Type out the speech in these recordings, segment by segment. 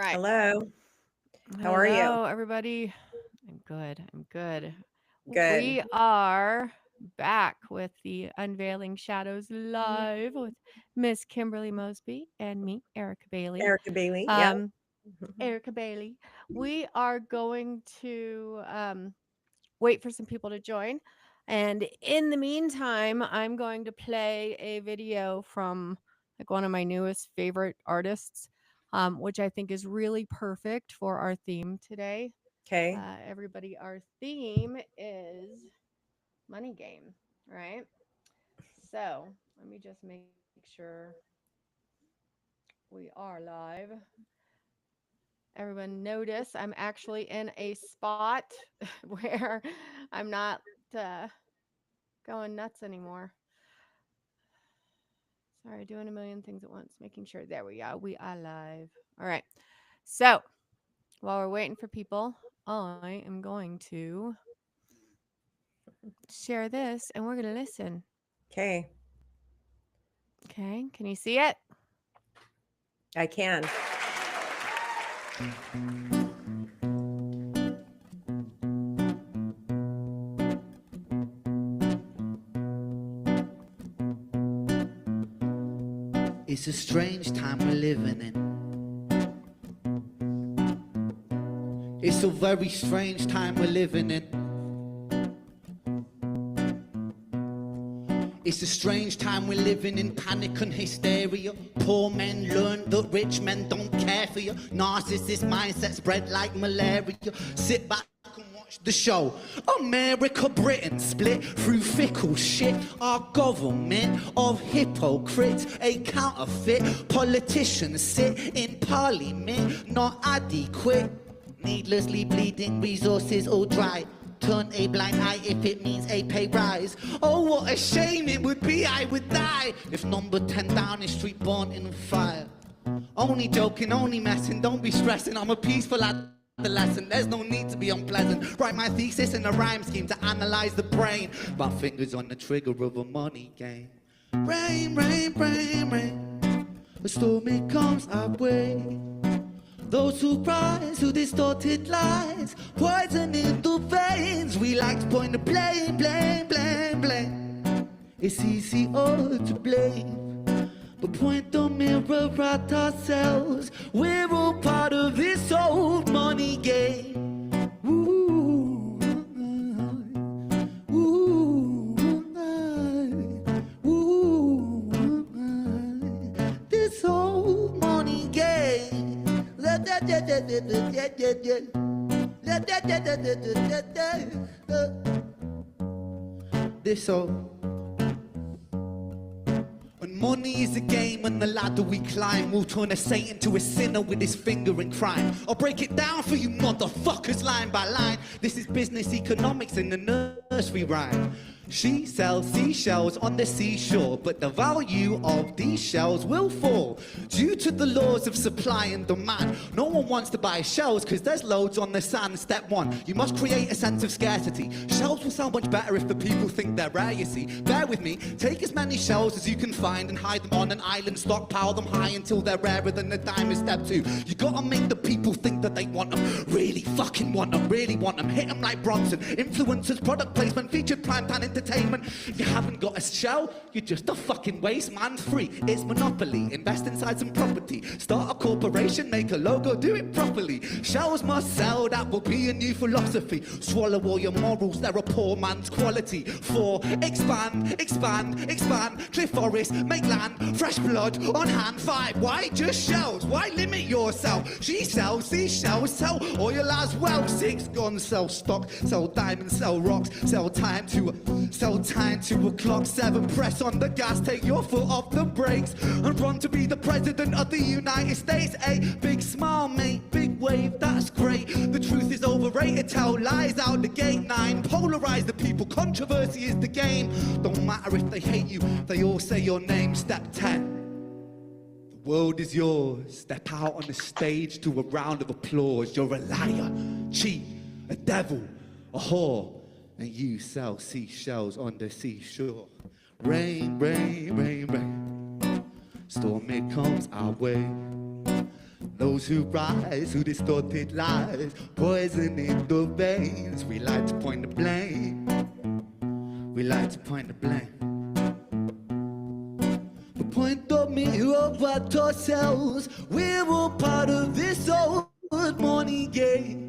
Right. Hello. How are you? Hello, everybody. I'm good. I'm good. Good. We are back with the Unveiling Shadows live with Miss Kimberly Mosby and me, Erica Bailey. Erica Bailey. Yeah. Um, Erica Bailey. We are going to wait for some people to join. And in the meantime, I'm going to play a video from like one of my newest favorite artists, which I think is really perfect for our theme today. Okay. Everybody, our theme is money game, right? So let me just make sure we are live. Everyone notice I'm actually in a spot where I'm not uh, going nuts anymore. Sorry, doing a million things at once, making sure. There we go. We are live. All right. So while we're waiting for people, I am going to share this and we're going to listen. Okay. Okay. Can you see it? I can. It's a strange time we're living in. It's a very strange time we're living in. It's a strange time we're living in, panic and hysteria. Poor men learn that rich men don't care for you. Narcissist mindset spread like malaria. Sit back and watch the show. America, Britain split through fickle shit. Our government of hypocrites, a counterfeit. Politicians sit in parliament, not adequate. Needlessly bleeding, resources all dry. Turn a blind eye if it means a pay rise. Oh, what a shame it would be, I would die if number 10 Downing Street burnt in fire. Only joking, only messing, don't be stressing. I'm a peaceful adolescent, there's no need to be unpleasant. Write my thesis in a rhyme scheme to analyze the brain. My fingers on the trigger of a money game. Rain, rain, rain, rain. A storm it comes our way. Those who rise, who distorted lies, poison in the veins. We like to point the blame, blame, blame, blame. It's easy all to blame, but point the mirror at ourselves. We're all part of this old money game. Ooh, ooh, ooh, this old money game. This old. When money is a game and the ladder we climb, we'll turn a saint into a sinner with his finger in crime. I'll break it down for you motherfuckers line by line. This is business economics in the nursery rhyme. She sells seashells on the seashore, but the value of these shells will fall due to the laws of supply and demand. No one wants to buy shells because there's loads on the sand. Step one, you must create a sense of scarcity. Shells will sell much better if the people think they're rare, you see. Bear with me, take as many shells as you can find and hide them on an island, stockpile them high until they're rarer than the diamond. Step two, you gotta make the people think that they want them, really fucking want them, really want them. Hit them like Bronson, influencers, product placement, featured primetime entertainment. If you haven't got a shell, you're just a fucking waste man. Free, it's monopoly. Invest inside some property, start a corporation, make a logo, do it properly. Shells must sell, that will be a new philosophy. Swallow all your morals, they're a poor man's quality. 4, expand, expand, expand. Clear forest, make land, fresh blood on hand. 5, why just shells? Why limit yourself? She sells seashells, sell oil as well. 6, guns, sell stock, sell diamonds, sell rocks, sell time to a clock. 7, press on the gas, take your foot off the brakes and run to be the president of the United States. 8, big smile, mate, big wave, that's great. The truth is overrated, tell lies out the gate. 9, polarize the people, controversy is the game. Don't matter if they hate you, they all say your name. Step 10, the world is yours. Step out on the stage to a round of applause. You're a liar, cheat, a devil, a whore, and you sell seashells on the seashore. Rain, rain, rain, rain. Storm it comes our way. Those who rise, who distorted lies, poison in the veins. We like to point the blame. We like to point the blame. We point the mirror at ourselves. We're all part of this old money game.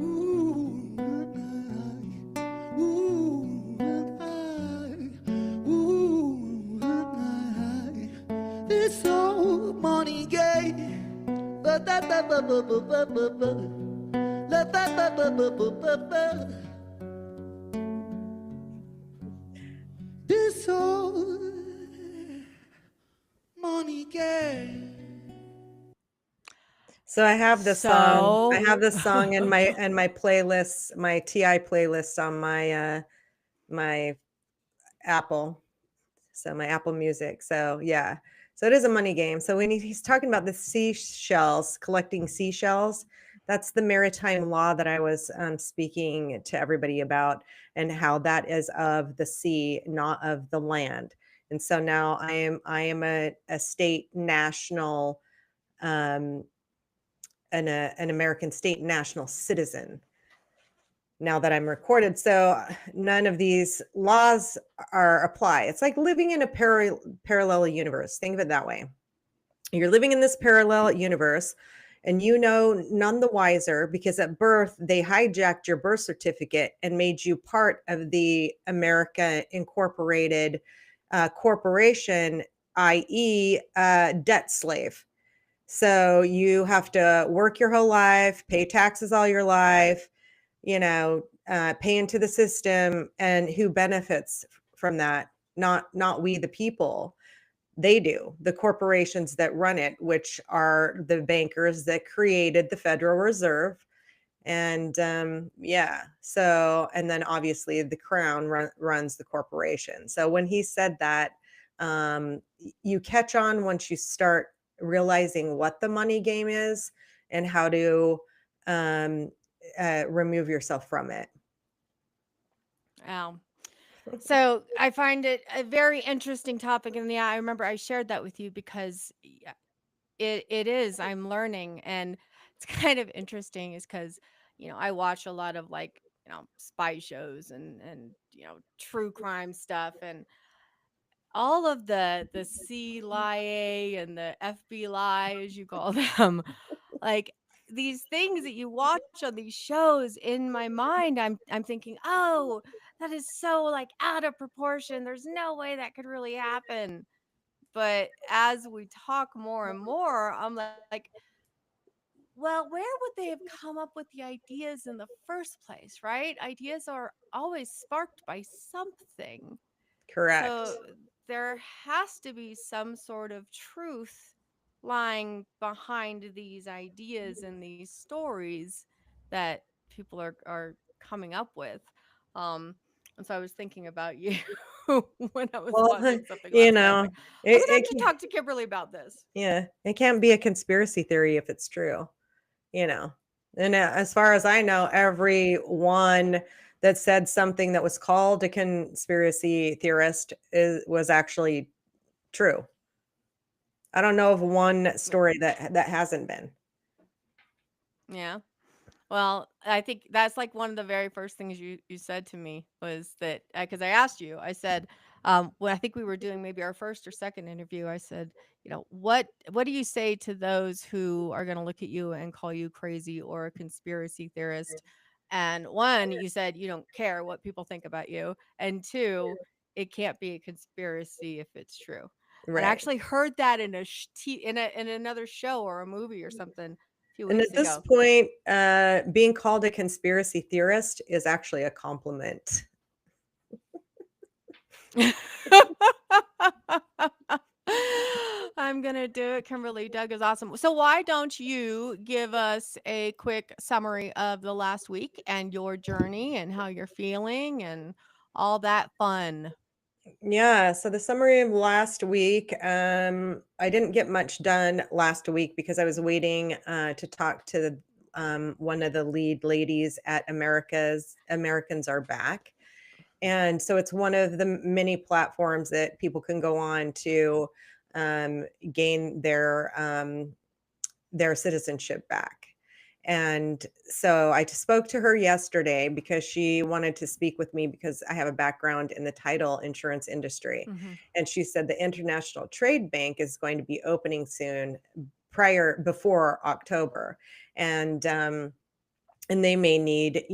Ooh, this old money game. This old money game. So I have this song. I So- have this song in my playlist, my TI playlist on my my Apple. So my Apple Music. So yeah. So it is a money game. So when he's talking about the seashells, collecting seashells, that's the maritime law that I was speaking to everybody about, and how that is of the sea, not of the land. And so now I am a state national, an American state national citizen now that I'm recorded. So none of these laws are apply. It's like living in a parallel universe. Think of it that way. You're living in this parallel universe, and you know none the wiser because at birth they hijacked your birth certificate and made you part of the America Incorporated corporation, i.e., debt slave. So you have to work your whole life, pay taxes all your life, pay into the system, and who benefits from that? Not we, the people. They do. The corporations that run it, which are the bankers that created the Federal Reserve. And so, and then obviously the crown runs the corporation. So when he said that, you catch on once you start realizing what the money game is and how to remove yourself from it. Wow. So I find it a very interesting topic, and yeah, I remember I shared that with you because it is. I'm learning, and it's kind of interesting, is because I watch a lot of like spy shows and true crime stuff, and all of the CIA and the FBI, as you call them, like these things that you watch on these shows, in my mind I'm thinking, oh, that is so like out of proportion, there's no way that could really happen. But as we talk more and more, I'm like, well, where would they have come up with the ideas in the first place, right? Ideas are always sparked by something. Correct. So there has to be some sort of truth lying behind these ideas and these stories that people are coming up with. And so I was thinking about you when I was Well, watching something last night. I was like, I'm gonna have it to can, talk to Kimberly about this. yeah, it can't be a conspiracy theory if it's true. And as far as I know, everyone that said something that was called a conspiracy theorist was actually true. I don't know of one story that hasn't been. Yeah. Well, I think that's like one of the very first things you said to me was that, because I asked you, I said, when I think we were doing maybe our first or second interview, I said, what do you say to those who are going to look at you and call you crazy or a conspiracy theorist? And one, you said you don't care what people think about you, and two, it can't be a conspiracy if it's true. And I Right. actually heard that in in another show or a movie or something a few And weeks at this ago. point, being called a conspiracy theorist is actually a compliment. I'm gonna do it. Kimberly, Doug is awesome. So why don't you give us a quick summary of the last week and your journey and how you're feeling and all that fun? Yeah, so the summary of last week, I didn't get much done last week because I was waiting to talk to one of the lead ladies at Americans Are Back. And so it's one of the many platforms that people can go on to gain their their citizenship back. And so I spoke to her yesterday because she wanted to speak with me because I have a background in the title insurance industry. Hmm. And she said the International Trade Bank is going to be opening soon, before October. And they may need,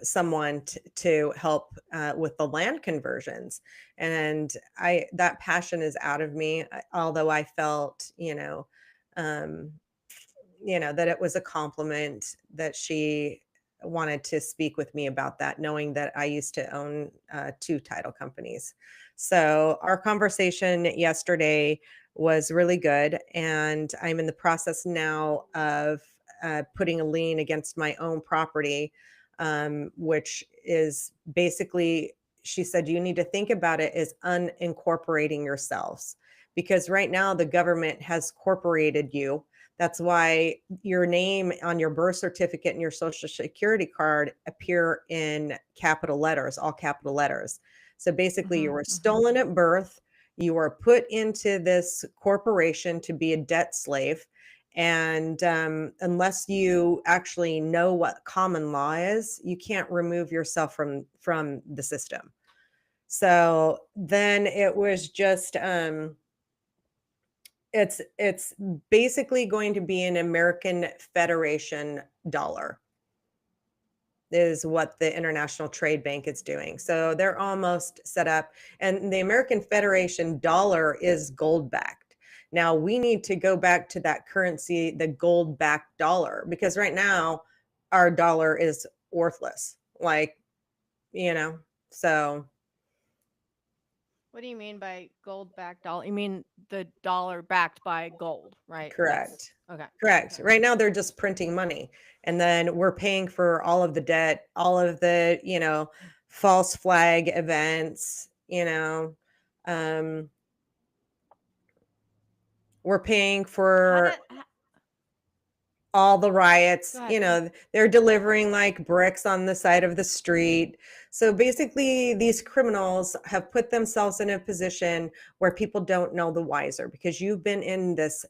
someone to help with the land conversions. And that passion is out of me, although I felt, um, that it was a compliment that she wanted to speak with me about that, knowing that I used to own two title companies. So our conversation yesterday was really good. And I'm in the process now of putting a lien against my own property, which is basically, she said, you need to think about it as unincorporating yourselves, because right now the government has corporated you. That's why your name on your birth certificate and your social security card appear in capital letters, all capital letters. So basically, you Hmm. were Hmm. stolen at birth. You were put into this corporation to be a debt slave. And unless you actually know what common law is, you can't remove yourself from the system. So then it was just it's basically going to be an American Federation dollar is what the International Trade Bank is doing. So they're almost set up, and the American Federation dollar is gold backed. Now we need to go back to that currency, the gold backed dollar, because right now our dollar is worthless. Like, so What do you mean by gold backed dollar? You mean the dollar backed by gold, right? correct. Okay. Correct. Okay. Right now, they're just printing money. And then we're paying for all of the debt, all of the, false flag events, we're paying How for did? all the Go riots, ahead. they're delivering like bricks on the side of the street. So basically, these criminals have put themselves in a position where people don't know the wiser, because you've been in this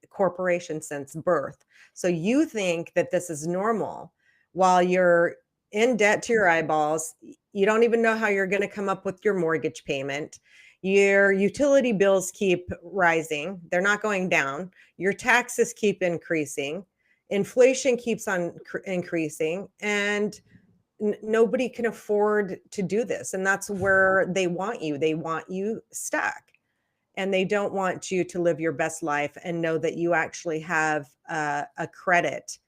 corporation since birth. So you think that this is normal while you're in debt to your eyeballs. You don't even know how you're going to come up with your mortgage payment. Your utility bills keep rising, they're not going down. Your taxes keep increasing. Inflation keeps on increasing. And nobody can afford to do this. And that's where they want you. They want you stuck, and they don't want you to live your best life and know that you actually have a credit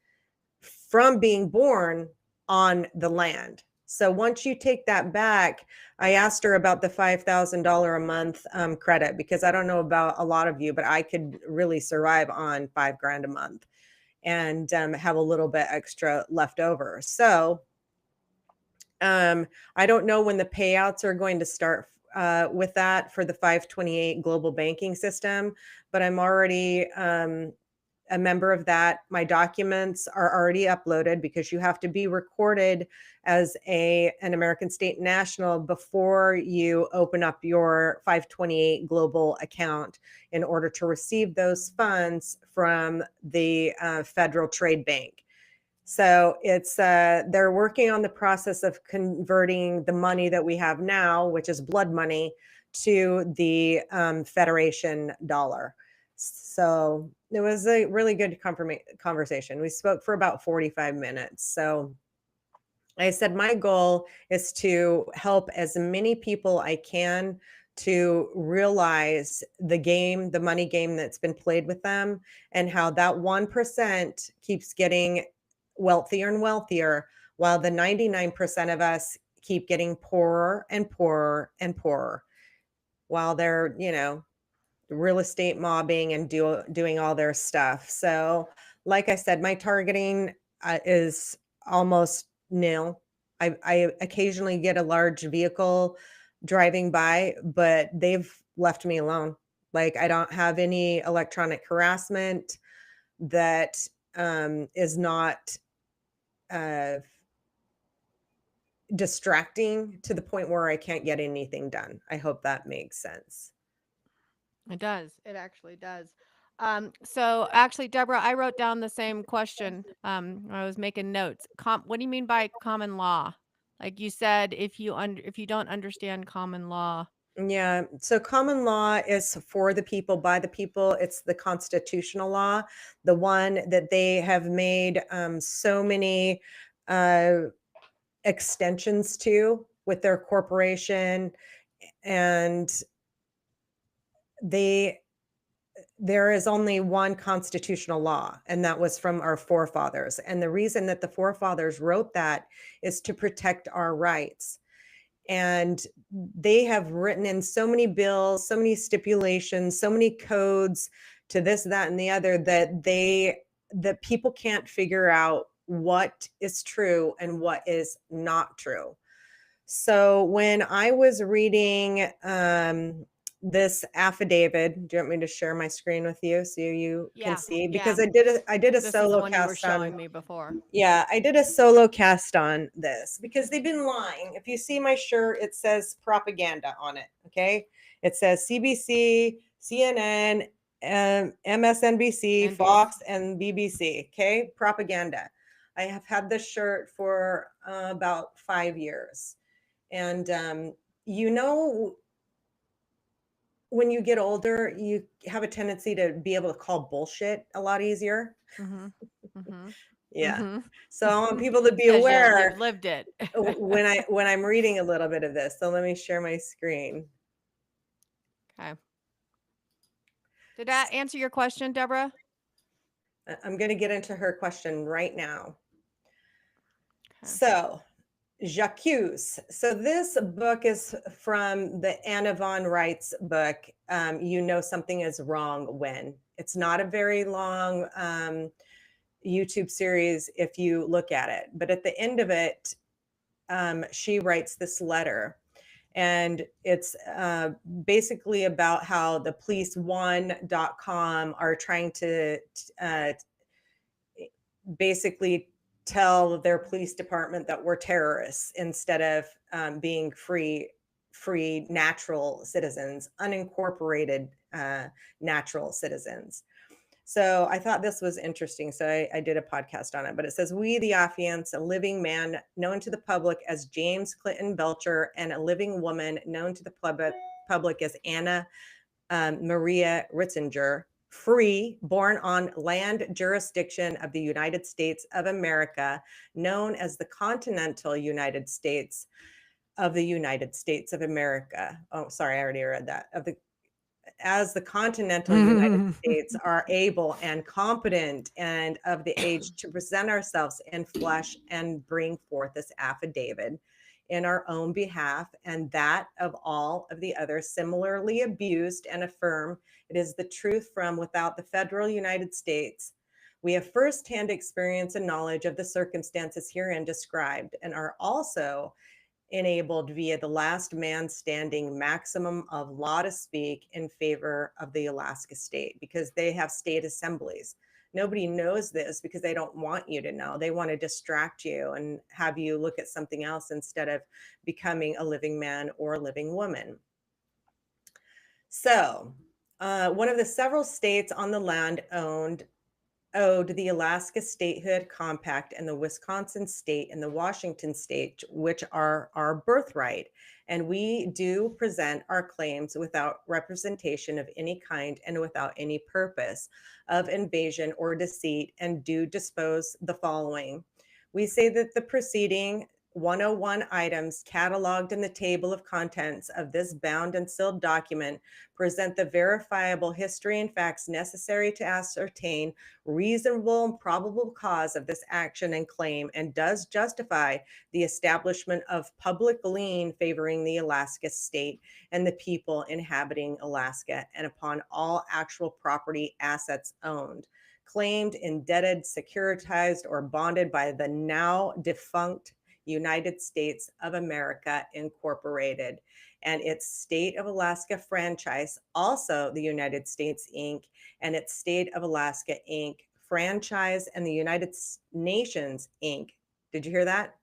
from being born on the land. So once you take that back, I asked her about the $5,000 a month credit, because I don't know about a lot of you, but I could really survive on $5,000 a month and have a little bit extra left over. So I don't know when the payouts are going to start with that for the 528 global banking system, but I'm already a member of that. My documents are already uploaded, because you have to be recorded as an American state national before you open up your 528 global account in order to receive those funds from the Federal Trade Bank. So it's they're working on the process of converting the money that we have now, which is blood money, to the Federation dollar. So it was a really good conversation. We spoke for about 45 minutes. So I said my goal is to help as many people I can to realize the money game that's been played with them, and how that 1% keeps getting wealthier and wealthier, while the 99% of us keep getting poorer and poorer and poorer, while they're, real estate mobbing and doing all their stuff. So, like I said, my targeting is almost nil. I occasionally get a large vehicle driving by, but they've left me alone. Like, I don't have any electronic harassment that is not uh, distracting to the point where I can't get anything done. I hope that makes sense. It does. It actually does. So actually, Deborah, I wrote down the same question. I was making notes. What do you mean by common law? Like you said, if you don't understand common law. Yeah. So common law is for the people, by the people. It's the constitutional law, the one that they have made so many uh, extensions to with their corporation. And there is only one constitutional law, and that was from our forefathers. And the reason that the forefathers wrote that is to protect our rights. And they have written in so many bills, so many stipulations, so many codes to this, that, and the other that people can't figure out what is true and what is not true. So when I was reading this affidavit, do you want me to share my screen with you so you Yeah, can see? yeah. Because I did a This is the solo one you were cast on. showing me before. Yeah, I did a solo cast on this because they've been lying. If you see my shirt, it says propaganda on it. Okay. It says CBC, CNN, MSNBC, NBC. Fox, and BBC. Okay. Propaganda. I have had this shirt for about 5 years. And, you know, when you get older, you have a tendency to be able to call bullshit a lot easier. Mm-hmm. Mm-hmm. Yeah. Mm-hmm. So I want people to be 'Cause aware you've lived it. when I'm reading a little bit of this. So let me share my screen. Okay. Did that answer your question, Deborah? I'm going to get into her question right now. Okay. So, J'accuse. So this book is from the Anna von Reitz book. You know something is wrong when. It's not a very long YouTube series if you look at it, but at the end of it, she writes this letter. And it's basically about how the police1.com are trying to basically tell their police department that we're terrorists instead of being free natural citizens, unincorporated natural citizens. So I thought this was interesting. So I did a podcast on it, but it says, we, the affiants, a living man known to the public as James Clinton Belcher, and a living woman known to the public as Anna Maria Ritzinger, free, born on land jurisdiction of the United States of America, known as the continental United States of the United States of America. Oh, sorry, I already read that. As the continental United States are able and competent and of the age to present ourselves in flesh and bring forth this affidavit in our own behalf and that of all of the others similarly abused, and affirm it is the truth from without the federal United States. We have firsthand experience and knowledge of the circumstances herein described, and are also enabled via the last man standing maximum of law to speak in favor of the Alaska state, because they have state assemblies. Nobody knows this because they don't want you to know. They want to distract you and have you look at something else instead of becoming a living man or a living woman. So one of the several states on the land owed the Alaska Statehood Compact and the Wisconsin state and the Washington state, which are our birthright. And we do present our claims without representation of any kind and without any purpose of invasion or deceit, and do dispose the following. We say that the preceding 101 items cataloged in the table of contents of this bound and sealed document present the verifiable history and facts necessary to ascertain reasonable and probable cause of this action and claim, and does justify the establishment of public lien favoring the Alaska state and the people inhabiting Alaska, and upon all actual property assets owned, claimed, indebted, securitized, or bonded by the now defunct United States of America Incorporated and its State of Alaska franchise, also the United States Inc., and its State of Alaska Inc. franchise, and the United Nations Inc. Did you hear that?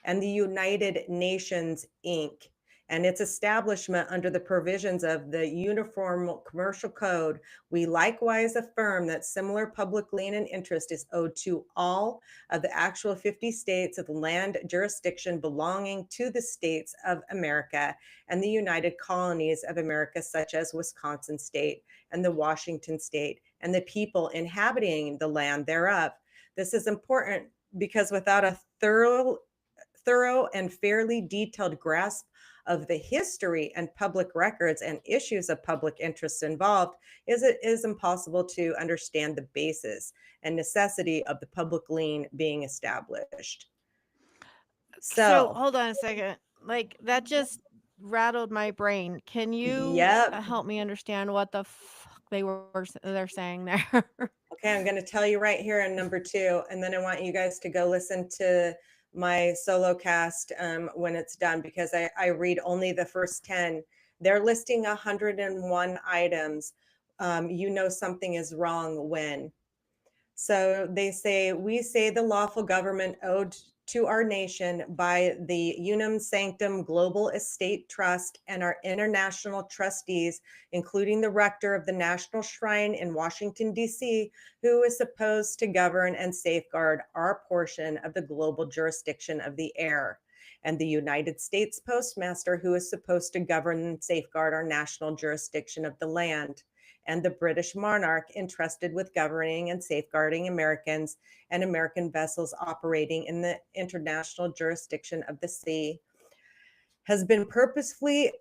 And the United Nations Inc. and its establishment under the provisions of the Uniform Commercial Code, we likewise affirm that similar public lien and interest is owed to all of the actual 50 states of the land jurisdiction belonging to the states of America and the United Colonies of America, such as Wisconsin State and the Washington State, and the people inhabiting the land thereof. This is important because without a thorough and fairly detailed grasp of the history and public records and issues of public interest involved, it is impossible to understand the basis and necessity of the public lien being established. So hold on a second. Like that just rattled my brain. Can you Yep. help me understand what the fuck they're saying there? Okay, I'm going to tell you right here in number 2, and then I want you guys to go listen to my solo cast when it's done, because I read only the first 10. They're listing 101 items. You know something is wrong when. So they say, we say the lawful government owed to our nation by the Unum Sanctum Global Estate Trust and our international trustees, including the rector of the National Shrine in Washington, D.C., who is supposed to govern and safeguard our portion of the global jurisdiction of the air, and the United States Postmaster, who is supposed to govern and safeguard our national jurisdiction of the land, and the British monarch entrusted with governing and safeguarding Americans and American vessels operating in the international jurisdiction of the sea, has been purposefully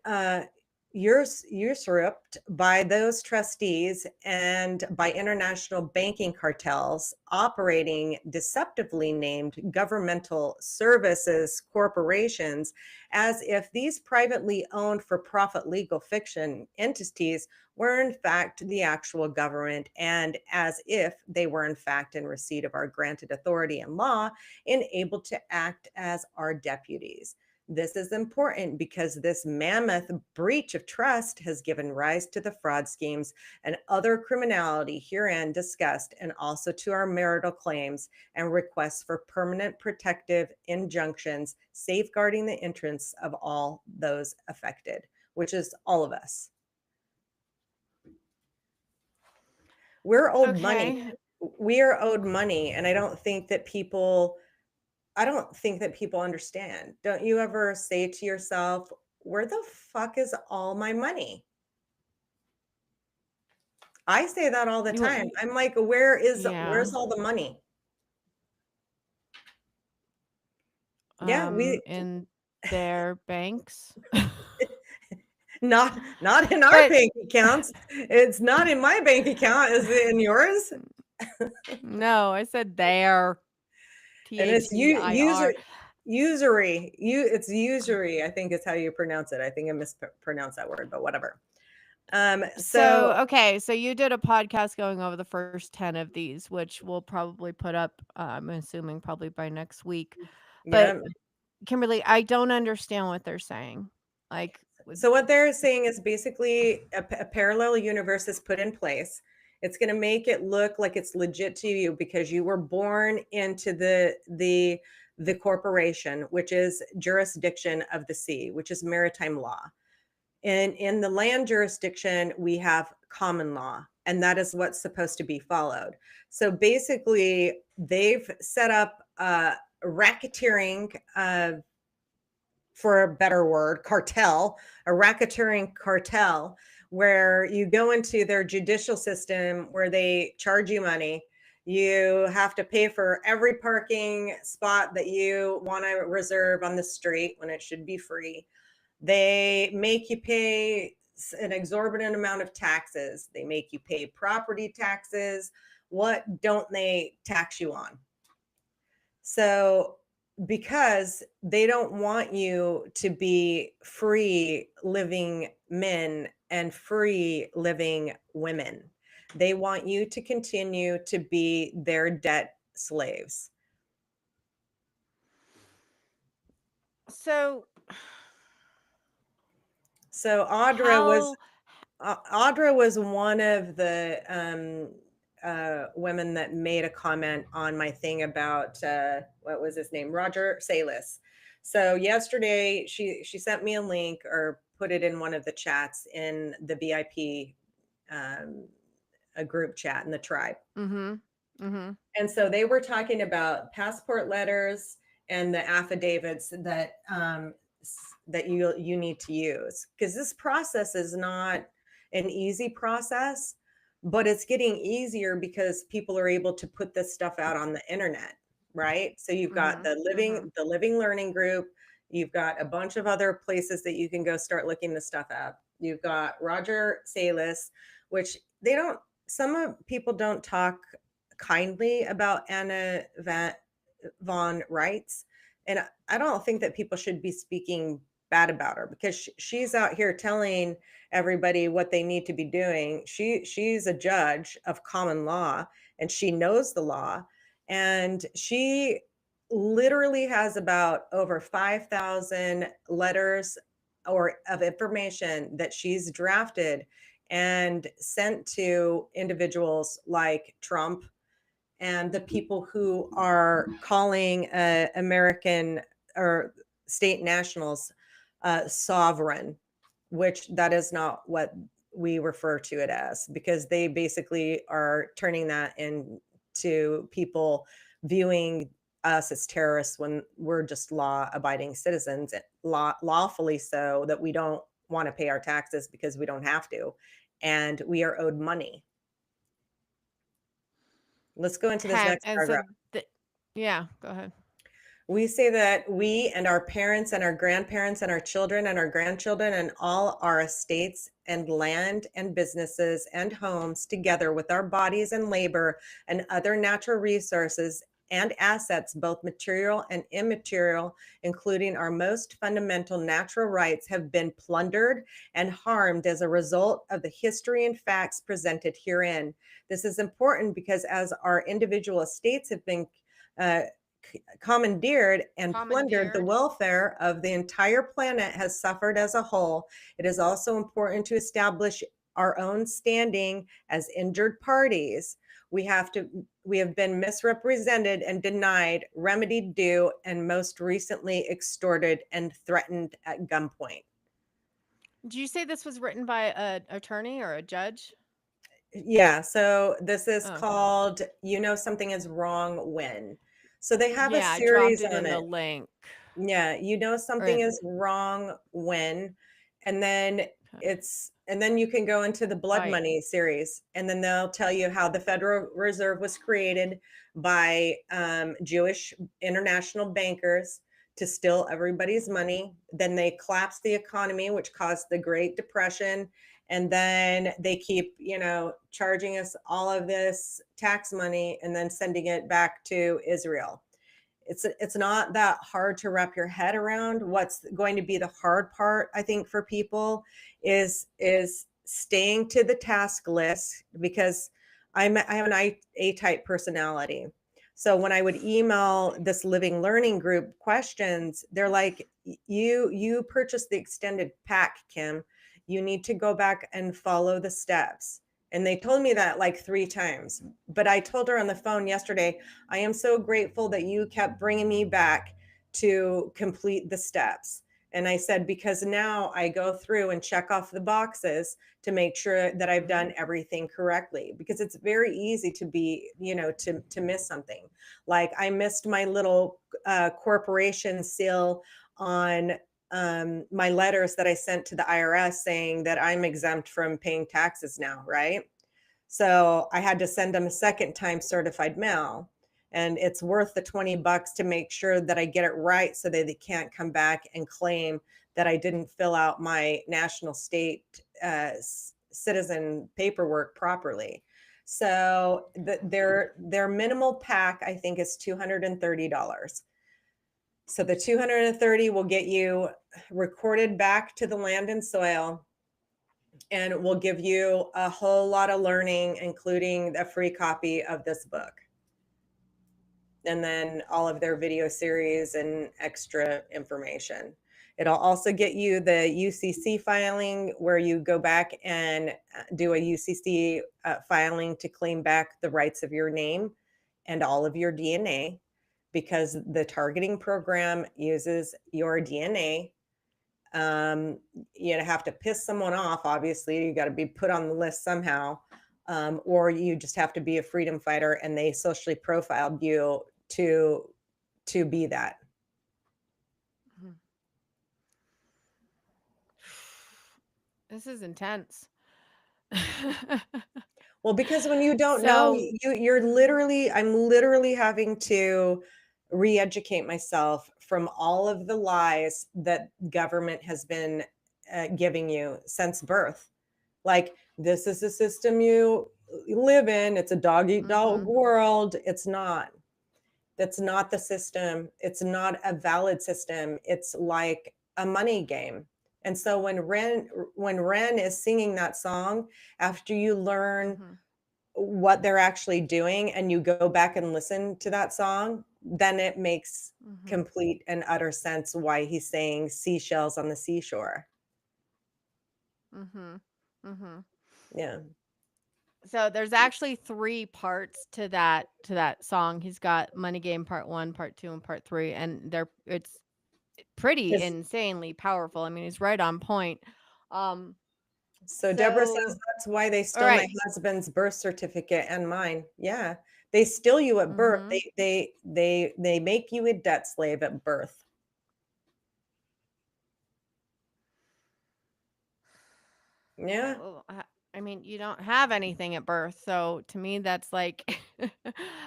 usurped by those trustees and by international banking cartels operating deceptively named governmental services corporations, as if these privately owned for-profit legal fiction entities were in fact the actual government, and as if they were in fact in receipt of our granted authority and law and able to act as our deputies. This is important because this mammoth breach of trust has given rise to the fraud schemes and other criminality herein discussed, and also to our marital claims and requests for permanent protective injunctions safeguarding the interests of all those affected, which is all of us. We're owed money. Okay. We are owed money, and I don't think that people understand. Don't you ever say to yourself, where the fuck is all my money? I say that all the You want- time. I'm like, where's Yeah. all the money? Yeah, in their banks. not in our But- bank accounts. It's not in my bank account. Is it in yours? No, I said there. And it's THEIR. usury. It's usury, I think is how you pronounce it. I think I mispronounced that word, but whatever. So okay, so you did a podcast going over the first 10 of these, which we'll probably put up, I'm assuming probably by next week. But yeah. Kimberly, I don't understand what they're saying. Like, So what they're saying is basically a parallel universe is put in place. It's going to make it look like it's legit to you because you were born into the corporation, which is jurisdiction of the sea, which is maritime law. And in the land jurisdiction, we have common law, and that is what's supposed to be followed. So basically, they've set up racketeering, for a better word, cartel, a racketeering cartel, where you go into their judicial system where they charge you money. You have to pay for every parking spot that you want to reserve on the street when it should be free. They make you pay an exorbitant amount of taxes. They make you pay property taxes. What don't they tax you on? So because they don't want you to be free living men and free living women. They want you to continue to be their debt slaves. so Audra was one of the women that made a comment on my thing about what was his name, Roger Salas. So yesterday she sent me a link or put it in one of the chats in the VIP a group chat in the tribe. Mm-hmm. Mm-hmm. And so they were talking about passport letters and the affidavits that that you need to use, because this process is not an easy process, but it's getting easier because people are able to put this stuff out on the internet, right? So you've got Mm-hmm. the living learning group, you've got a bunch of other places that you can go start looking this stuff up. You've got Roger Salis, which they don't, some people don't talk kindly about Anna von Reitz. And I don't think that people should be speaking bad about her, because she's out here telling everybody what they need to be doing. She's a judge of common law, and she knows the law, and she literally has about over 5,000 letters or of information that she's drafted and sent to individuals like Trump and the people who are calling American or state nationals sovereign, which that is not what we refer to it as, because they basically are turning that into people viewing us as terrorists when we're just law-abiding citizens, lawfully so, that we don't want to pay our taxes because we don't have to, and we are owed money. Let's go into this Have next and so paragraph. yeah, go ahead. We say that we and our parents and our grandparents and our children and our grandchildren and all our estates and land and businesses and homes, together with our bodies and labor and other natural resources and assets, both material and immaterial, including our most fundamental natural rights, have been plundered and harmed as a result of the history and facts presented herein. This is important because as our individual estates have been commandeered and plundered, the welfare of the entire planet has suffered as a whole. It is also important to establish our own standing as injured parties. We have been misrepresented and denied remedy due, and most recently extorted and threatened at gunpoint. Do you say this was written by an attorney or a judge? Yeah, so this is Oh, called You Know Something Is Wrong When. So they have a yeah, I dropped series it on in the it. link. Yeah, you know Or something in, is wrong when, and then okay. and then you can go into the blood Right. money series, and then they'll tell you how the Federal Reserve was created by Jewish international bankers to steal everybody's money. Then they collapsed the economy, which caused the Great Depression. And then they keep, charging us all of this tax money and then sending it back to Israel. It's not that hard to wrap your head around. What's going to be the hard part, I think, for people is staying to the task list, because I have an A-type personality. So when I would email this living learning group questions, they're like, you purchased the extended pack, Kim. You need to go back and follow the steps. And they told me that like 3 times. But I told her on the phone yesterday, I am so grateful that you kept bringing me back to complete the steps. And I said, because now I go through and check off the boxes to make sure that I've done everything correctly, because it's very easy to be, to miss something. Like I missed my little corporation seal on my letters that I sent to the IRS saying that I'm exempt from paying taxes now, right? So I had to send them a second time certified mail, and it's worth the $20 to make sure that I get it right so that they can't come back and claim that I didn't fill out my national state citizen paperwork properly. So their minimal pack, I think, is $230. So the 230 will get you recorded back to the land and soil, and it will give you a whole lot of learning, including a free copy of this book. And then all of their video series and extra information. It'll also get you the UCC filing, where you go back and do a UCC filing to claim back the rights of your name and all of your DNA, because the targeting program uses your DNA. You have to piss someone off. Obviously, you got to be put on the list somehow, or you just have to be a freedom fighter, and they socially profiled you to be that. This is intense. Well, because when you don't know, you're literally, I'm literally having to re-educate myself from all of the lies that government has been giving you since birth. Like, this is the system you live in. It's a dog eat dog world. It's not. That's not the system. It's not a valid system. It's like a money game. And so when Ren is singing that song, after you learn what they're actually doing and you go back and listen to that song, then it makes complete and utter sense why he's saying seashells on the seashore. Yeah. So there's actually 3 parts to that song. He's got Money Game Part 1, Part 2, and Part 3, and it's pretty insanely powerful. I mean, he's right on point. So Deborah says that's why they stole my husband's birth certificate and mine. Yeah. They steal you at birth. They make you a debt slave at birth. Yeah. Well, I mean, you don't have anything at birth, so to me that's like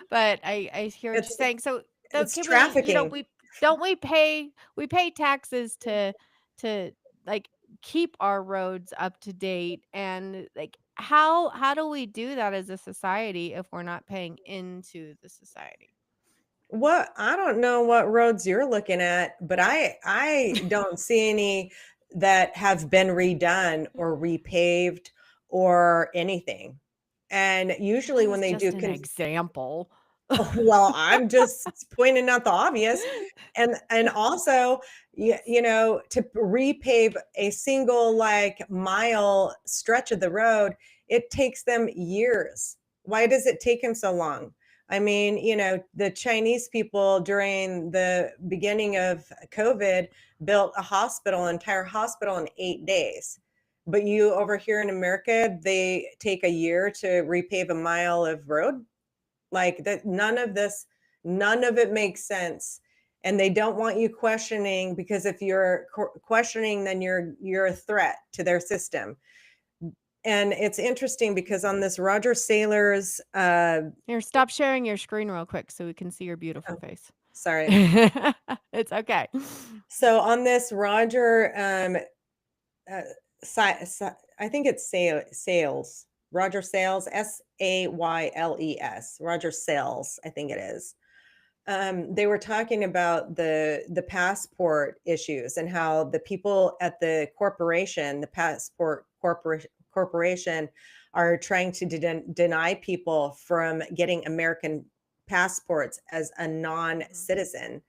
but I hear what you're saying. So it's Kimberly, trafficking. we pay taxes to like keep our roads up to date, and like how do we do that as a society if we're not paying into the society? What, I don't know what roads you're looking at, but I don't see any that have been redone or repaved or anything. And usually when they do an example. well, I'm just pointing out the obvious. And also, you know, to repave a single like mile stretch of the road, it takes them years. Why does it take them so long? I mean, you know, the Chinese people during the beginning of COVID built a hospital, an entire hospital in 8 days. But you over here in America, they take a year to repave a mile of road. Like that, none of it makes sense. And they don't want you questioning, because if you're questioning, then you're a threat to their system. And it's interesting because on this Roger Saylor's here, stop sharing your screen real quick so we can see your beautiful face. Sorry. It's okay. So on this Roger I think it's Sales. Roger Sales, Sayles, Roger Sales, I think it is. They were talking about the passport issues and how the people at the corporation, the passport corporation, are trying to deny people from getting American passports as a non-citizen.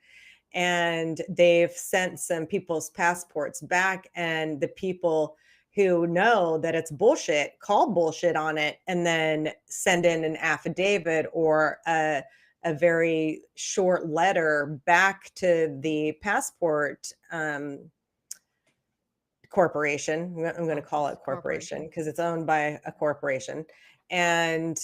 And they've sent some people's passports back, and the people who know that it's bullshit call bullshit on it and then send in an affidavit or a very short letter back to the passport corporation. I'm going to call it corporation because it's owned by a corporation. And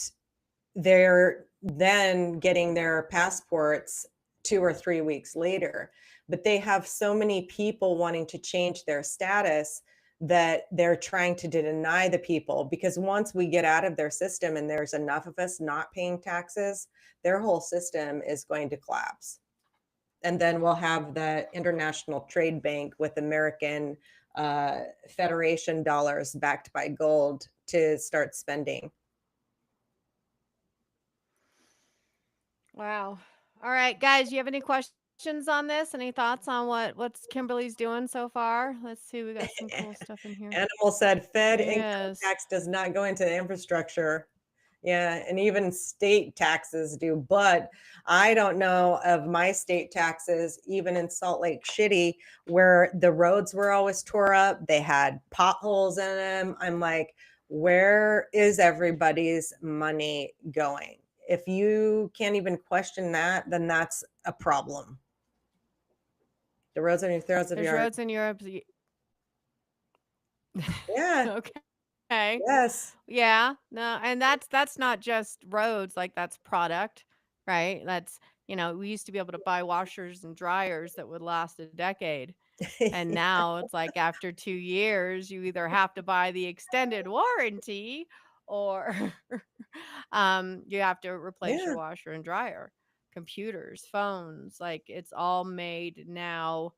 they're then getting their passports 2 or 3 weeks later. But they have so many people wanting to change their status that they're trying to deny the people, because once we get out of their system and there's enough of us not paying taxes, their whole system is going to collapse. And then we'll have the International Trade Bank with American Federation dollars backed by gold to start spending. Wow. All right, guys, you have any questions on this? Any thoughts on what's Kimberly's doing so far? Let's see. We got some cool stuff in here. Animal said Fed income tax does not go into infrastructure. Yeah, and even state taxes do. But I don't know of my state taxes, even in Salt Lake City, where the roads were always tore up. They had potholes in them. I'm like, where is everybody's money going? if you can't even question that, then that's a problem. The roads on your throats of There's your roads in Europe. yeah, Okay. yes. Yeah. No, and that's not just roads, like that's product, right? That's, we used to be able to buy washers and dryers that would last a decade. And now it's like after 2 years, you either have to buy the extended warranty or you have to replace your Yeah, washer and dryer. Computers, phones, like it's all made now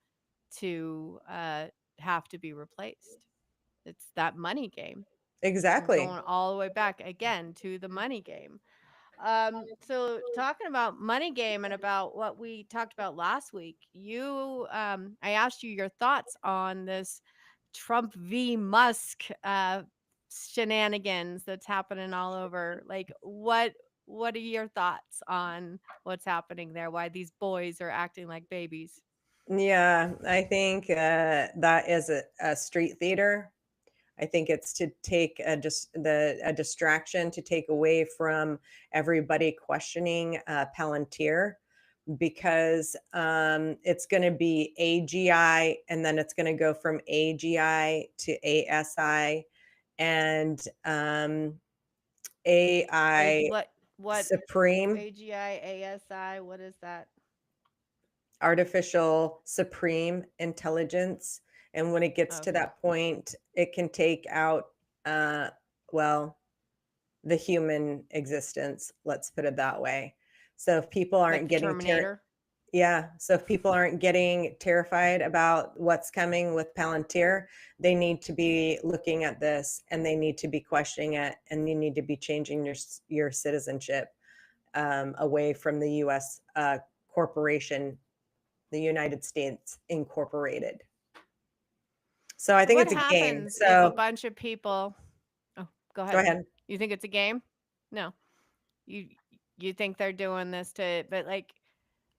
to have to be replaced. It's that money game. We're exactly. going all the way back again to the money game. So talking about money game and about what we talked about last week, I asked you your thoughts on this Trump v. Musk shenanigans that's happening all over. Like, what are your thoughts on what's happening there? Why these boys are acting like babies? Yeah, I think that is a street theater. I think it's to take a distraction to take away from everybody questioning Palantir, because it's going to be AGI, and then it's going to go from AGI to ASI, and A, AI what Supreme, AGI ASI? What is that? Artificial Supreme Intelligence. And when it gets to Okay. that point, it can take out, well, the human existence, let's put it that way. So if people Like aren't the Terminator? yeah, so if people aren't getting terrified about what's coming with Palantir, they need to be looking at this, and they need to be questioning it, and you need to be changing your citizenship away from the U.S. Corporation, the United States Incorporated. So I So think what it's a game. happens if a So bunch of people Oh, go go ahead. ahead. You think it's a game? No. You you think they're doing this but like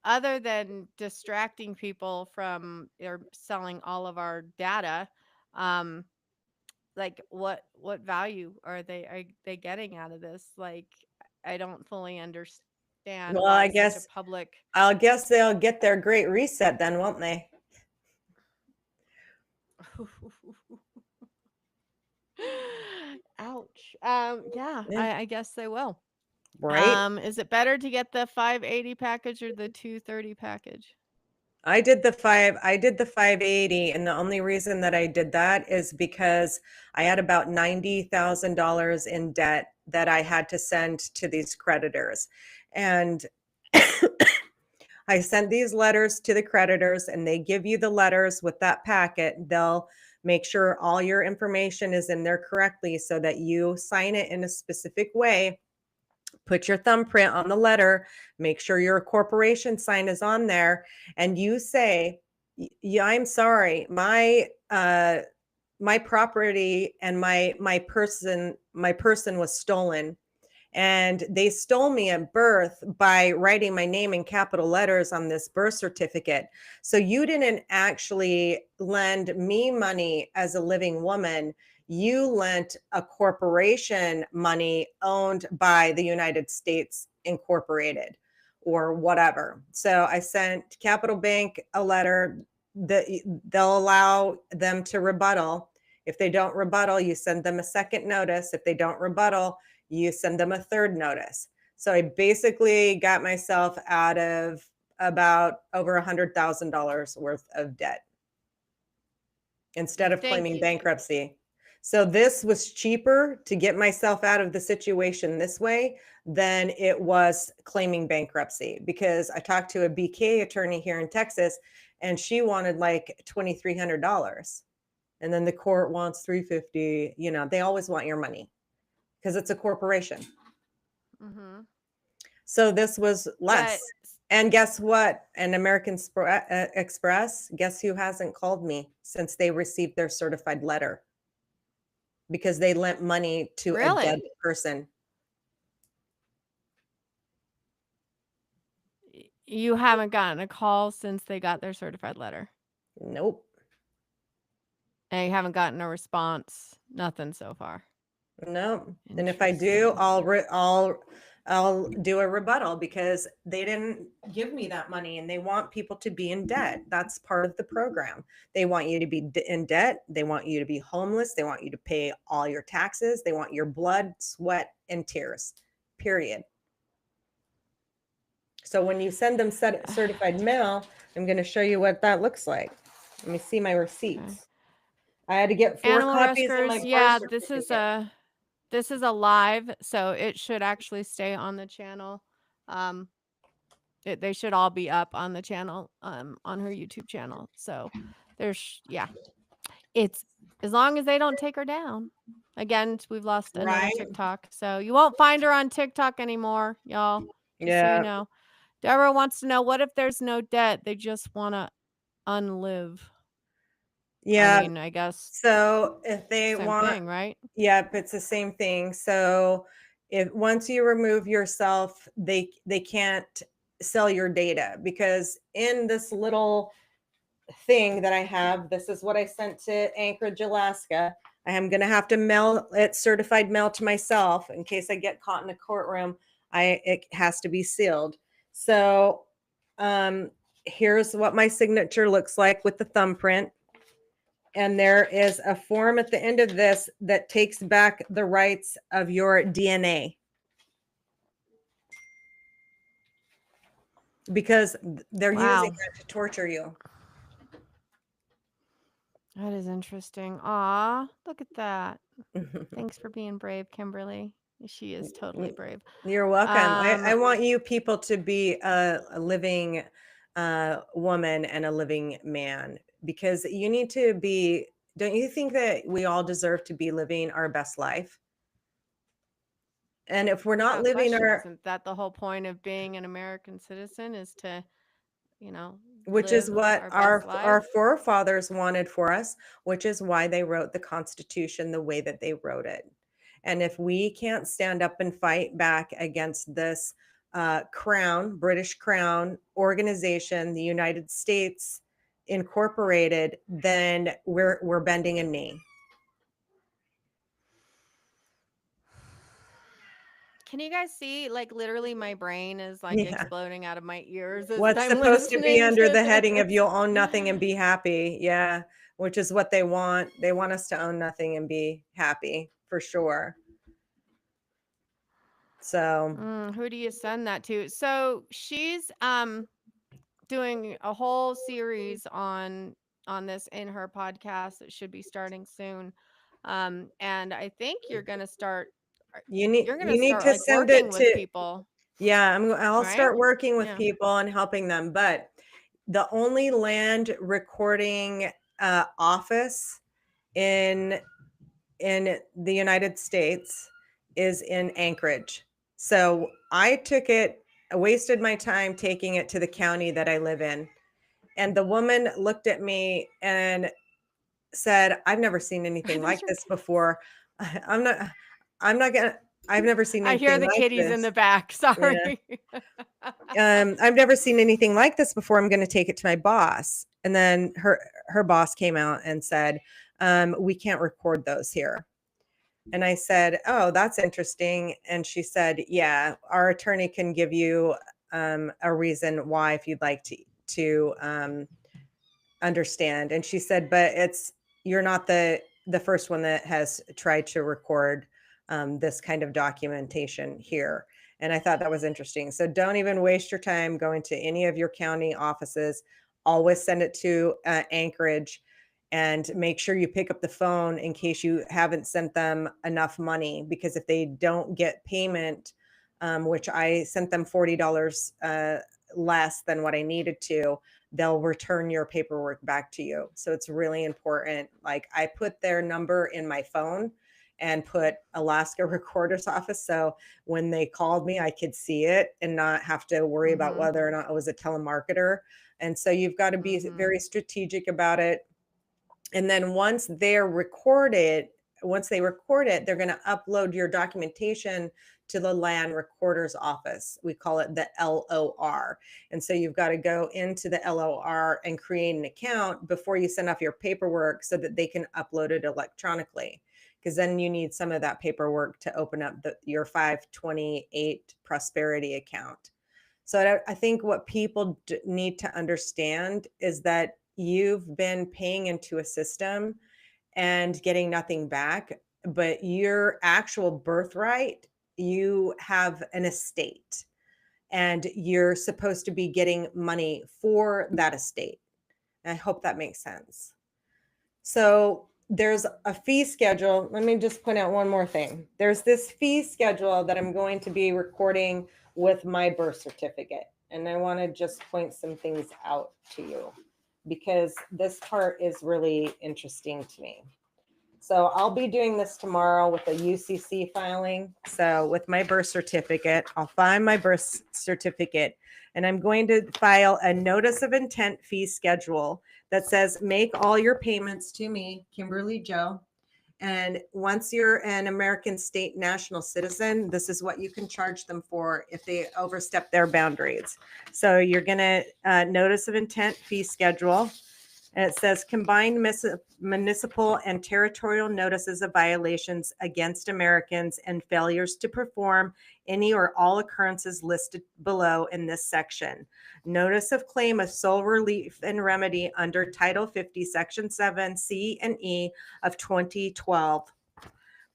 other than distracting people from or selling all of our data, um like what value are they getting out of this? Like I don't fully understand Well, why such a public I'll guess they'll get their great reset then, won't they? Ouch. Yeah, Yeah. I guess they will. Right. Is it better to get the 580 package or the 230 package? I did the 580, and the only reason that I did that is because I had about $90,000 in debt that I had to send to these creditors. And I sent these letters to the creditors, and they give you the letters with that packet. They'll make sure all your information is in there correctly so that you sign it in a specific way. Put your thumbprint on the letter, make sure your corporation sign is on there, and you say, yeah, I'm sorry, my property and my person was stolen, and they stole me at birth by writing my name in capital letters on this birth certificate. So you didn't actually lend me money as a living woman. You lent a corporation money owned by the United States Incorporated or whatever. So I sent Capital Bank a letter that they'll allow them to rebuttal. If they don't rebuttal, you send them a second notice. If they don't rebuttal, you send them a third notice. So I basically got myself out of about over $100,000 worth of debt instead of Thank claiming you. bankruptcy. So this was cheaper to get myself out of the situation this way than it was claiming bankruptcy, because I talked to a BK attorney here in Texas, and she wanted like $2,300. And then the court wants $350. You know, they always want your money because it's a corporation. Mm-hmm. So this was less. But And guess what? An American Express, guess who hasn't called me since they received their certified letter? Because they lent money to a really, dead person. you haven't gotten a call since they got their certified letter. Nope. And you haven't gotten a response. Nothing so far. No. And if I do, I'll I'll do a rebuttal because they didn't give me that money and they want people to be in debt. That's part of the program. They want you to be in debt. They want you to be homeless. They want you to pay all your taxes. They want your blood, sweat, and tears, period. So when you send them certified mail, I'm going to show you what that looks like. Let me see my receipts. I had to get 4 Animal copies of my rescuers, birth yeah, certificate. this is a live, so it should actually stay on the channel. They should all be up on the channel, on her YouTube channel. So there's, yeah, it's as long as they don't take her down. Again, we've lost another Right. TikTok, so you won't find her on TikTok anymore, y'all. Just so Yeah. you know. Deborah wants to know, what if there's no debt? They just want to unlive. Yeah. I mean, I guess So if they same want, thing, right? yep, it's the same thing. So if once you remove yourself, they can't sell your data, because in this little thing that I have, this is what I sent to Anchorage, Alaska. I am going to have to mail it certified mail to myself in case I get caught in a courtroom. It has to be sealed. So here's what my signature looks like with the thumbprint. And there is a form at the end of this that takes back the rights of your DNA. Because they're Wow. using that to torture you. That is interesting. Aw, look at that. Thanks for being brave, Kimberly. She is totally brave. You're welcome. I Um, want you people to be a living woman and a living man, because you need to be. Don't you think that we all deserve to be living our best life? And if we're not without living question, our, isn't that the whole point of being an American citizen, is to, you know, which is live what our our best life? forefathers wanted for us, which is why they wrote the Constitution the way that they wrote it. And if we can't stand up and fight back against this British Crown organization, the United States Incorporated, then we're bending a knee. Can you guys see, like, literally my brain is like Yeah. exploding out of my ears as What's I'm supposed to be listening under to the heading of this. you'll own nothing and be happy? Yeah, which is what they want. They want us to own nothing and be happy, for sure. So Who do you send that to? So she's doing a whole series on this in her podcast that should be starting soon. And I think you're gonna start you need to like send it working with to, people, yeah, I'll right? start working with Yeah. people and helping them. But the only land recording office in the United States is in Anchorage. So I wasted my time taking it to the county that I live in. And the woman looked at me and said, "I've never seen anything like this before. I'm not, I'm not gonna, I've never seen I hear anything the like kitties in this. the back. Yeah. Sorry. I've never seen anything like this before. I'm going to take it to my boss." And then her boss came out and said, "We can't record those here." And I said, "Oh, that's interesting." And she said, "Yeah, our attorney can give you a reason why if you'd like to understand." And she said, "But you're not the first one that has tried to record this kind of documentation here." And I thought that was interesting. So don't even waste your time going to any of your county offices. Always send it to Anchorage, and make sure you pick up the phone in case you haven't sent them enough money, because if they don't get payment, which I sent them $40 less than what I needed to, they'll return your paperwork back to you. So it's really important. Like, I put their number in my phone and put Alaska Recorder's Office. So when they called me, I could see it and not have to worry about whether or not it was a telemarketer. And so you've got to be very strategic about it. And then once they record it, they're going to upload your documentation to the land recorder's office. We call it the LOR. And so you've got to go into the LOR and create an account before you send off your paperwork so that they can upload it electronically. because then you need some of that paperwork to open up your 528 prosperity account. So I think what people need to understand is that you've been paying into a system and getting nothing back, but your actual birthright, you have an estate and you're supposed to be getting money for that estate. And I hope that makes sense. So there's a fee schedule. Let me just point out one more thing. There's this fee schedule that I'm going to be recording with my birth certificate. And I want to just point some things out to you because this part is really interesting to me. So I'll be doing this tomorrow with a UCC filing. So with my birth certificate, I'll find my birth certificate and I'm going to file a notice of intent fee schedule that says, make all your payments to me, Kimberly Joe. And once you're an American state national citizen, this is what you can charge them for if they overstep their boundaries. So you're going to notice of intent fee schedule. And it says combined municipal and territorial notices of violations against Americans and failures to perform any or all occurrences listed below in this section. Notice of claim of sole relief and remedy under Title 50, Section 7, C and E of 2012.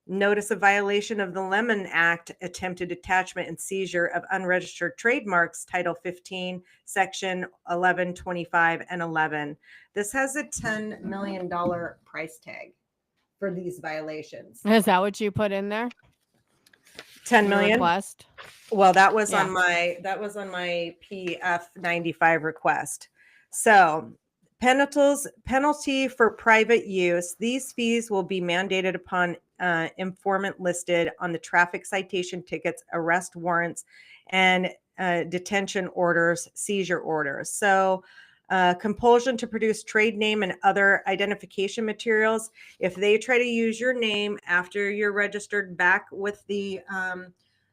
Notice of violation of the Lemon Act, attempted attachment and seizure of unregistered trademarks, Title 15, Section 11, 25, and 11. This has a $10 million price tag for these violations. Is that what you put in there? 10 Your million? request? Well, that was Yeah. on my PF 95 request. So penalty for private use. These fees will be mandated upon informant listed on the traffic citation tickets, arrest warrants, and detention orders, seizure orders. So compulsion to produce trade name and other identification materials. If they try to use your name after you're registered back with the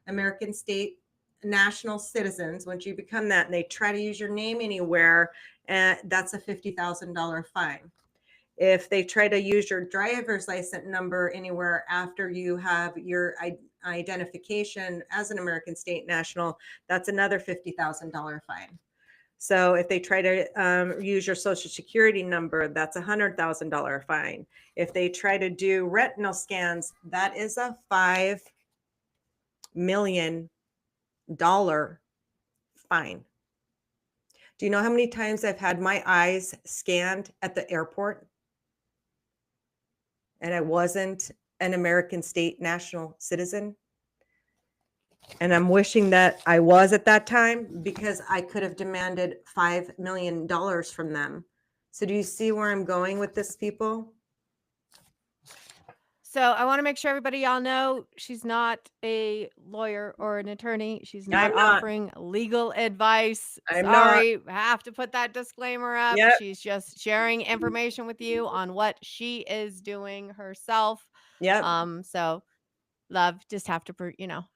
American state national citizens, once you become that, and they try to use your name anywhere, that's a $50,000 fine. If they try to use your driver's license number anywhere after you have your identification as an American state national, that's another $50,000 fine. So if they try to use your social security number, that's $100,000 fine. If they try to do retinal scans, that is a $5 million fine. Do you know how many times I've had my eyes scanned at the airport? And I wasn't an American state national citizen. And I'm wishing that I was at that time because I could have demanded $5 million from them. So do you see where I'm going with this, people? So I want to make sure everybody y'all know she's not a lawyer or an attorney. She's not I'm not. offering legal advice. I'm Sorry, have to put that disclaimer up. Yep. She's just sharing information with you on what she is doing herself. Yep. So love, just have to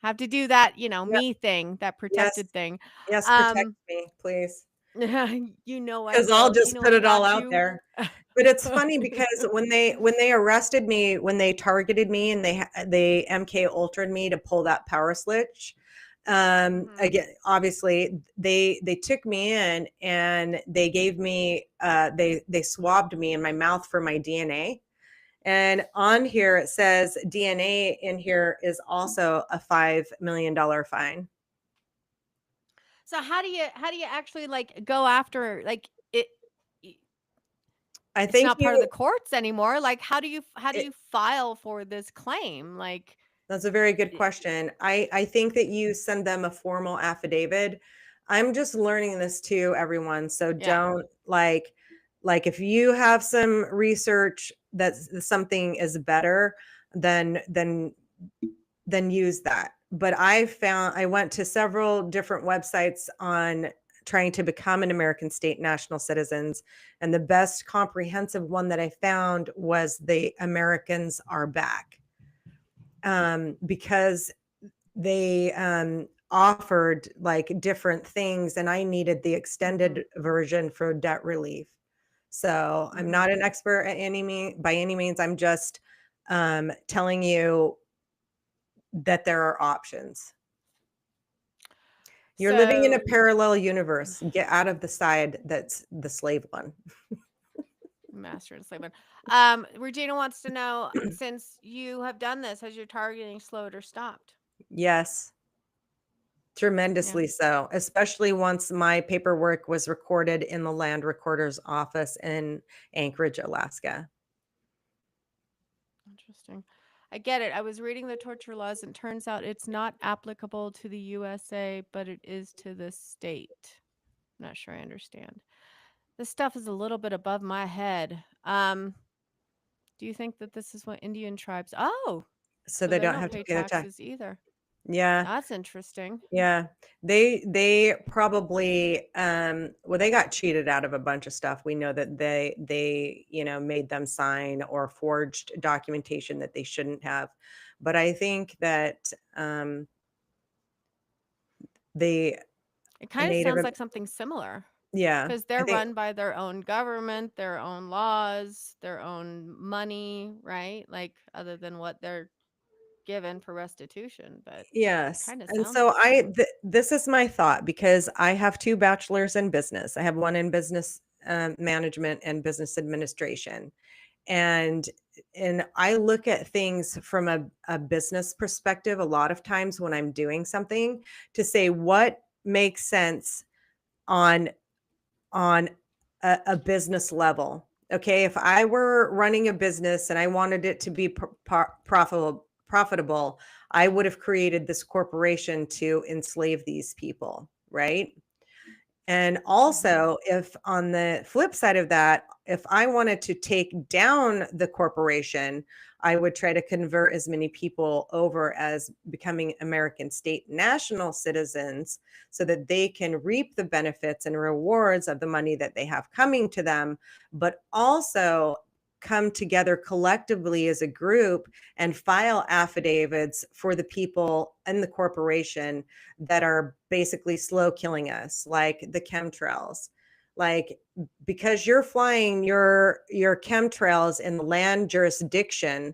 have to do that, Yep. me thing, that protected thing. Yes, protect me, please. Because I'll just put it all out there. But it's funny because when they arrested me, when they targeted me and they MK Ultra'd me to pull that power switch, again, obviously they took me in and they gave me they swabbed me in my mouth for my DNA. And on here it says DNA in here is also a $5 million fine. So how do you actually go after it? I think it's not part of the courts anymore. Like, how do you file for this claim? Like, that's a very good question. I think that you send them a formal affidavit. I'm just learning this too, everyone. So don't like if you have some research that something is better, then use that. But I went to several different websites on trying to become an American state national citizens. And the best comprehensive one that I found was the Americans Are Back. Because they offered different things and I needed the extended version for debt relief. So I'm not an expert by any means. I'm just telling you that there are options. You're living in a So, parallel universe. Get out of the side that's the slave one. master and slave one. Regina wants to know, since you have done this, has your targeting slowed or stopped? Yes, Yeah. tremendously so, especially once my paperwork was recorded in the land recorder's office in Anchorage, Alaska. Interesting. I get it. I was reading the torture laws, and turns out it's not applicable to the USA, but it is to the state. I'm not sure I understand. This stuff is a little bit above my head. Do you think that this is what Indian tribes? Oh, So so they they don't don't have to pay pay the tax. taxes either. Yeah. That's interesting. Yeah. They probably well, they got cheated out of a bunch of stuff. We know that they, made them sign or forged documentation that they shouldn't have. But I think that the It kind of Native sounds Am- like something similar, yeah, because I they're think run by their own government, their own laws, their own money, right? Like, other than what they're given for restitution, but yes. kind of And sounds so the same. this is my thought, because I have two bachelors in business. I have one in business management and business administration. And I look at things from a business perspective a lot of times when I'm doing something, to say what makes sense on a business level. Okay, if I were running a business and I wanted it to be profitable, I would have created this corporation to enslave these people, right? And Mm-hmm. also, if on the flip side of that, if I wanted to take down the corporation, I would try to convert as many people over as becoming American state national citizens, so that they can reap the benefits and rewards of the money that they have coming to them, but also come together collectively as a group and file affidavits for the people and the corporation that are basically slow killing us, like the chemtrails. Like, because you're flying your chemtrails in the land jurisdiction,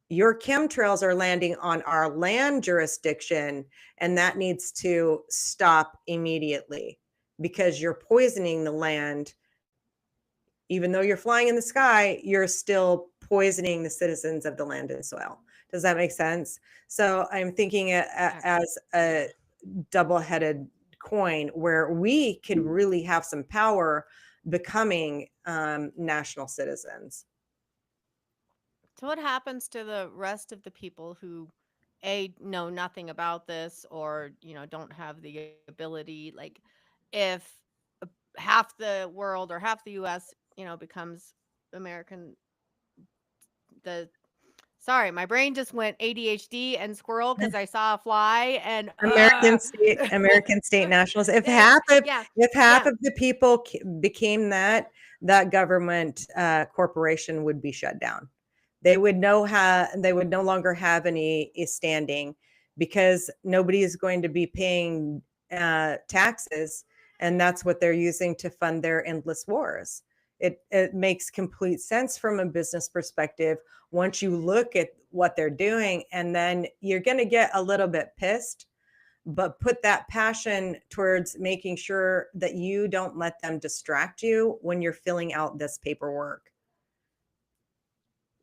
your chemtrails are landing on our land jurisdiction, and that needs to stop immediately, because you're poisoning the land. Even though you're flying in the sky, you're still poisoning the citizens of the land and soil. Does that make sense? So I'm thinking as a double-headed coin, where we could really have some power becoming national citizens. So what happens to the rest of the people who know nothing about this, or don't have the ability? Like, if half the world or half the US becomes American, the sorry, my brain just went ADHD and squirrel because I saw a fly, and American state nationals. If There- half of yeah, the people became that government corporation would be shut down. They would no longer have any standing, because nobody is going to be paying taxes, and that's what they're using to fund their endless wars. It makes complete sense from a business perspective once you look at what they're doing, and then you're going to get a little bit pissed, but put that passion towards making sure that you don't let them distract you when you're filling out this paperwork.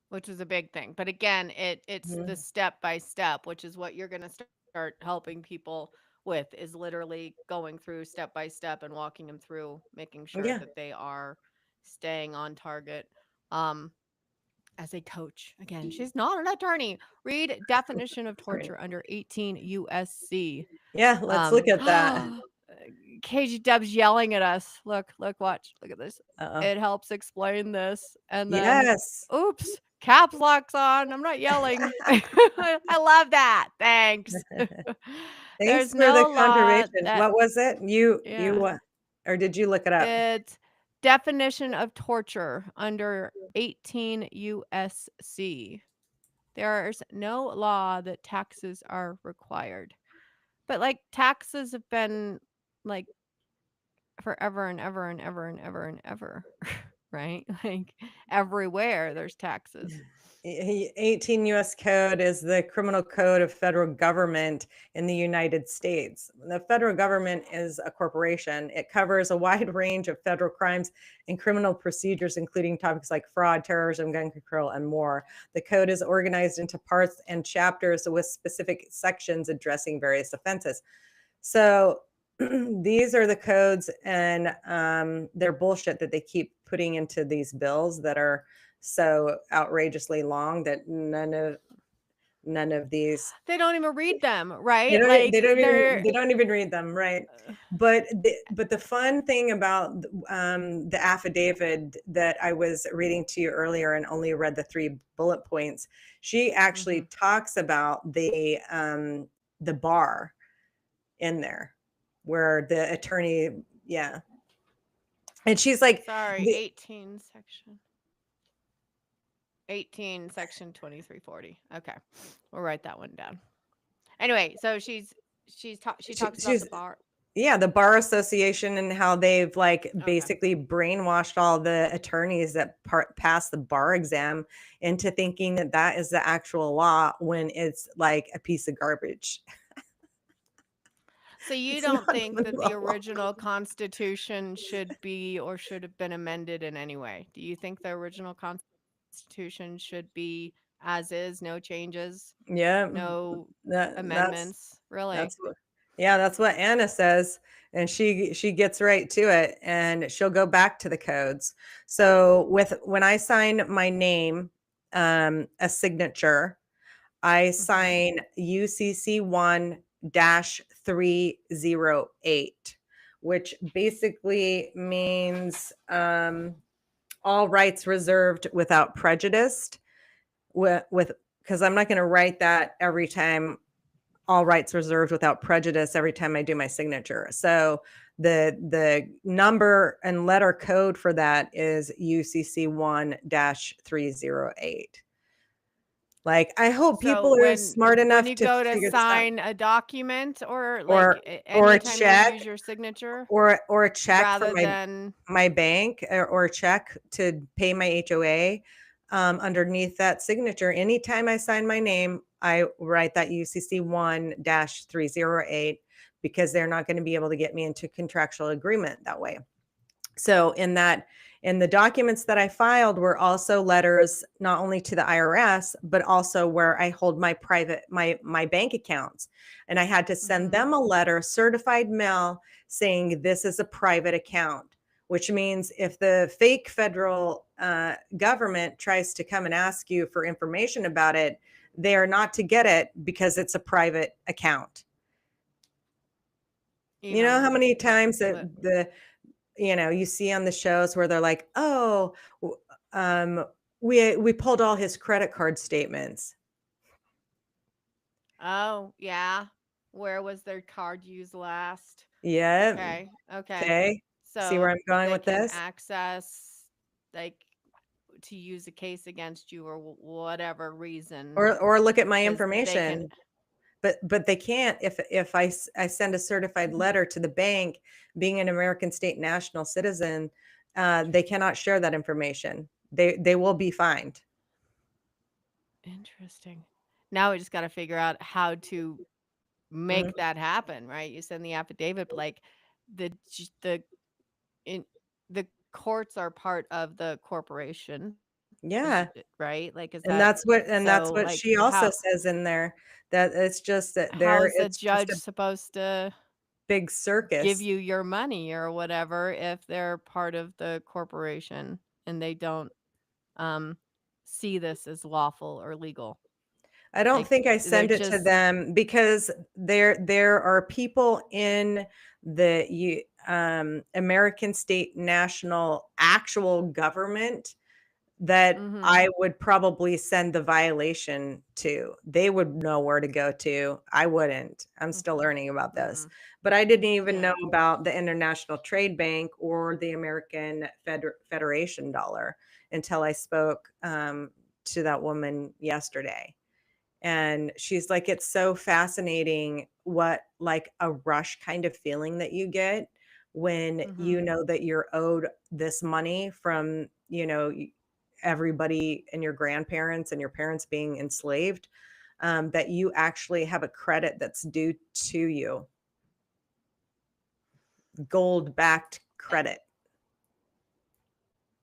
which is a big thing. But again, it's the step by step, which is what you're going to start helping people with, is literally going through step by step and walking them through, making sure Yeah. that they are staying on target. As a coach, again, she's not an attorney. Read definition of torture under 18 USC. Yeah, let's look at that. KG Dub's yelling at us. Look, watch. Look at this. Uh-oh. It helps explain this. And then, Yes. oops, caps lock's on. I'm not yelling. I love that. Thanks. Thanks There's for no the law confirmation. that, What was it? You yeah. or did you look it up? It's definition of torture under 18 USC. There's no law that taxes are required. But like, taxes have been like forever and ever and ever and ever and ever. right? Like everywhere there's taxes. 18 U.S. Code is the criminal code of federal government in the United States. The federal government is a corporation. It covers a wide range of federal crimes and criminal procedures, including topics like fraud, terrorism, gun control, and more. The code is organized into parts and chapters with specific sections addressing various offenses. So these are the codes, and they're bullshit that they keep putting into these bills that are so outrageously long that none of these They don't even read them, they right? don't Like they don't even read them, right? But the fun thing about the affidavit that I was reading to you earlier and only read the 3 bullet points, she actually talks about the bar in there where the attorney, yeah, and she's like, sorry, the, 18 section 2340. Okay. We'll write that one down. Anyway, so she talks about she's the bar. yeah, the bar association and how they've like Okay. basically brainwashed all the attorneys that pass the bar exam into thinking that that is the actual law when it's like a piece of garbage. So you It's don't not think even that the the law. original Constitution should be or should have been amended in any way? Do you think the original Constitution should be as is, no changes, Yeah, no that's amendments? Really? that's what, yeah, that's what Anna says, and she gets right to it, and she'll go back to the codes. So when I sign my name, a signature, I sign UCC 1-308, which basically means all rights reserved without prejudice. With because I'm not going to write that every time, all rights reserved without prejudice, every time I do my signature. So the number and letter code for that is UCC 1-308. Like, I hope people are smart when enough you to go to figure this out. sign a document or Or like a anytime you check, use your signature or a check from rather than my bank, or a check to pay my HOA, underneath that signature, anytime I sign my name, I write that UCC 1-308, because they're not going to be able to get me into contractual agreement that way. So in the documents that I filed were also letters, not only to the IRS, but also where I hold my my bank accounts. And I had to send them a letter, certified mail, saying this is a private account, which means if the fake federal government tries to come and ask you for information about it, they are not to get it because it's a private account. You know how many times that you see on the shows where they're like, oh, we pulled all his credit card statements. Oh, yeah. Where was their card used last? Yeah. Okay. Okay. See where So I'm going they with can this? access, like, to use a case against you or whatever reason, Or look at my because they can. information. But they can't if I send a certified letter to the bank, being an American state national citizen, they cannot share that information. They will be fined. Interesting. Now we just got to figure out how to Mhm. make that happen, right? You send the affidavit, but like the in the courts are part of the corporation, Yeah. right? Like, is And that that's so? what Like, she also says in there, that it's just that how is the it's just judge a supposed to big give circus. you your money or whatever if they're part of the corporation and they don't um see this as lawful or legal? I don't Like think I they're send it to just them because there are people in the American state national actual government that I would probably send the violation to. They would know where to go to. I wouldn't. I'm still learning about this. But I didn't even know about the International Trade Bank or the American Federation dollar until I spoke to that woman yesterday. And she's like, it's so fascinating what like a rush kind of feeling that you get when you Mhm. know that you're owed this money from, everybody and your grandparents and your parents being enslaved, that you actually have a credit that's due to you, gold backed credit.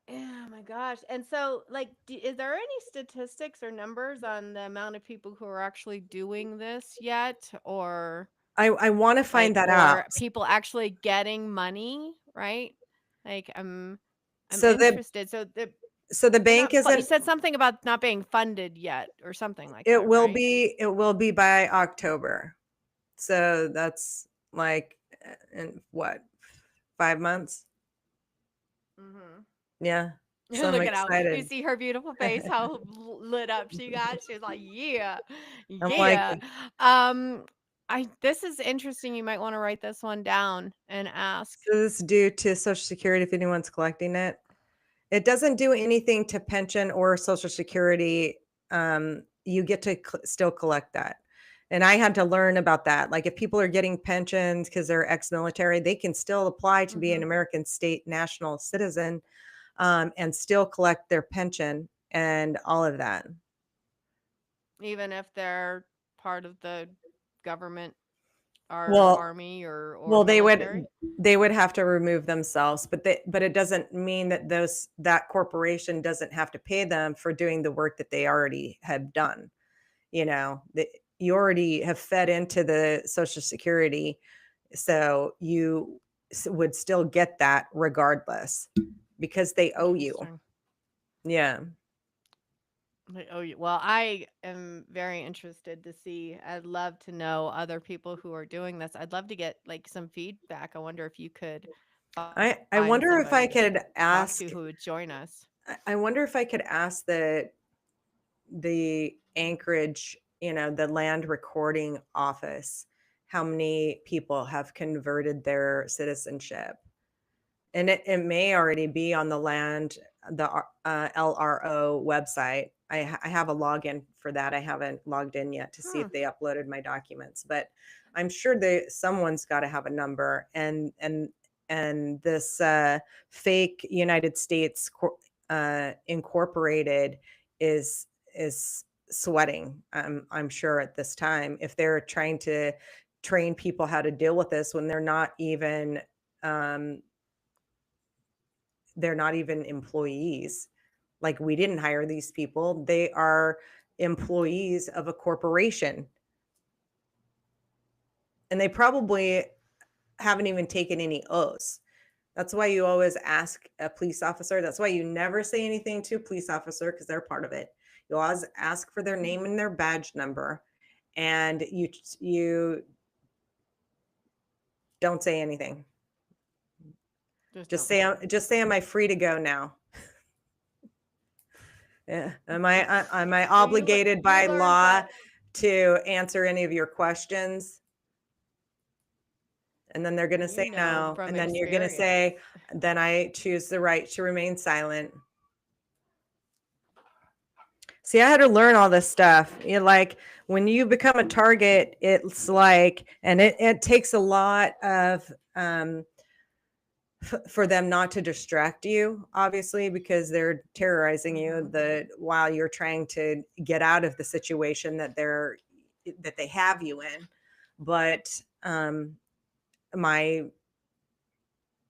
Yeah, my gosh. And so, like, is there any statistics or numbers on the amount of people who are actually doing this yet, or I want to find like, that out. or people actually getting money, right? Like, I'm So the interested. So so the they're bank not. You isn't. said something about not being funded yet, or something like It that, will right? be. It will be by October. So that's like in what, 5 months? Mm-hmm. Yeah. So I'm Look at how you excited. see her beautiful face, how lit up she got. She was like, "Yeah, I'm like, yeah." Um, this is interesting. You might want to write this one down and ask. so this is due to Social Security if anyone's collecting it. It doesn't do anything to pension or Social Security. You get to still collect that. And I had to learn about that. Like if people are getting pensions because they're ex-military, they can still apply to be an Hmm. American state national citizen, and still collect their pension and all of that. Even if they're part of the government or Well, army or well, military. they would have to remove themselves, but it doesn't mean that that corporation doesn't have to pay them for doing the work that they already have done. That you already have fed into the Social Security, so you would still get that regardless because they owe you. Interesting. Yeah. Oh, well, I am very interested to see. I'd love to know other people who are doing this. I'd love to get like some feedback. I wonder if you could I find wonder if I somebody to could talk ask to who would join us. I wonder if I could ask the Anchorage, the land recording office, how many people have converted their citizenship. And it may already be on the LRO website. I have a login for that. I haven't logged in yet to see Hmm. if they uploaded my documents, but I'm sure someone's got to have a number. And this fake United States Incorporated is sweating. I'm sure at this time if they're trying to train people how to deal with this when um, they're not even employees. Like we didn't hire these people. They are employees of a corporation. And they probably haven't even taken any oaths. That's why you always ask a police officer. That's why you never say anything to a police officer because they're part of it. You always ask for their name and their badge number, and you don't say anything. Just don't. Just say, am I free to go now? Yeah. Am I Well, obligated you by learned law that. to answer any of your questions? And then they're going to You say know no. from And then you're going to say, experience. then I choose the right to remain silent. See, I had to learn all this stuff. Like when you become a target, it's like, and it takes a lot of, for them not to distract you, obviously, because they're terrorizing you while you're trying to get out of the situation that they have you in. But my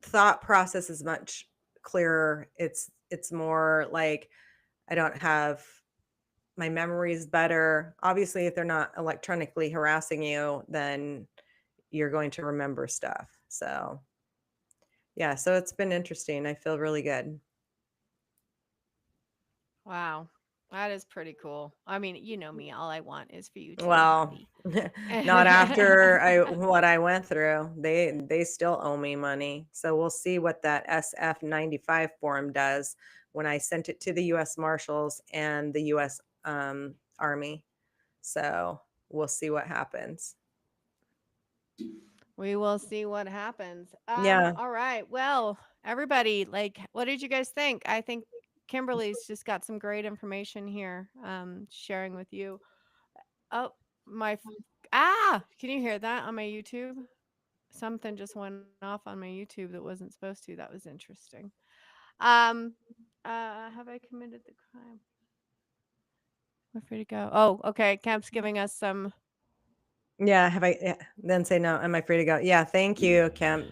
thought process is much clearer. It's more like I don't have my memory is better. Obviously, if they're not electronically harassing you, then you're going to remember stuff. So yeah, so it's been interesting. I feel really good. Wow. That is pretty cool. I mean, you know me. All I want is for you to be Well, happy. not after what I went through. They still owe me money. So we'll see what that SF-95 form does when I sent it to the US Marshals and the US Army. So we'll see what happens. We will see what happens. Yeah. All right. Well, everybody, like, what did you guys think? I think Kimberly's just got some great information here, sharing with you. Oh, can you hear that on my YouTube? something just went off on my YouTube that wasn't supposed to. That was interesting. Have I committed the crime? Where free to go? Oh, okay. Kemp's giving us some. Yeah, have I? Yeah. Then say no. Am I free to go? Yeah, thank you, Kim.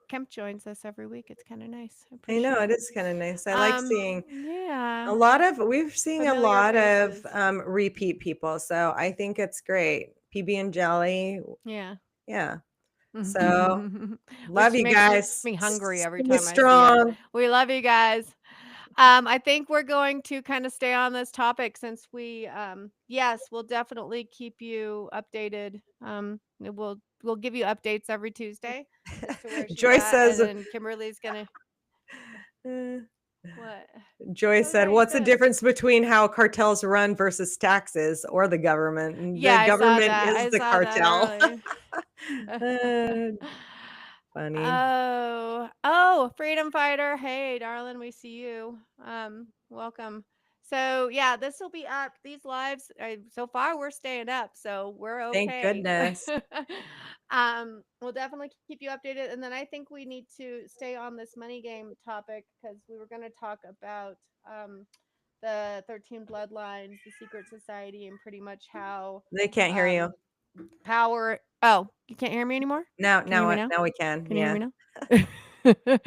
Kemp joins us every week. It's kind of nice. I know appreciate it is kind of nice. I like seeing Yeah. we're seeing a Familiar lot of faces. repeat people, so I think it's great. PB and Jelly, Yeah. yeah. So love Which you makes guys. me hungry every Stay time I see it. strong. We love you guys. I think we're going to kind of stay on this topic since yes, we'll definitely keep you updated. We'll give you updates every Tuesday as to where she's Joyce at, and says, then Kimberly's gonna uh, what? Joyce Oh, said, right, "What's the good. difference between how cartels run versus taxes or the government? And Yeah, the I saw government that. is I the saw that cartel." earlier. Funny. Oh, freedom fighter. Hey, darling, we see you. Welcome. So yeah, this will be up. These lives, so far we're staying up, so we're Thank okay. goodness. We'll definitely keep you updated, and then I think we need to stay on this money game topic because we were going to talk about the 13 bloodlines, the secret society, and pretty much how They can't hear you. power. Oh, you can't hear me anymore? Now, Can you hear me now? now we can. Can you hear Yeah. me now?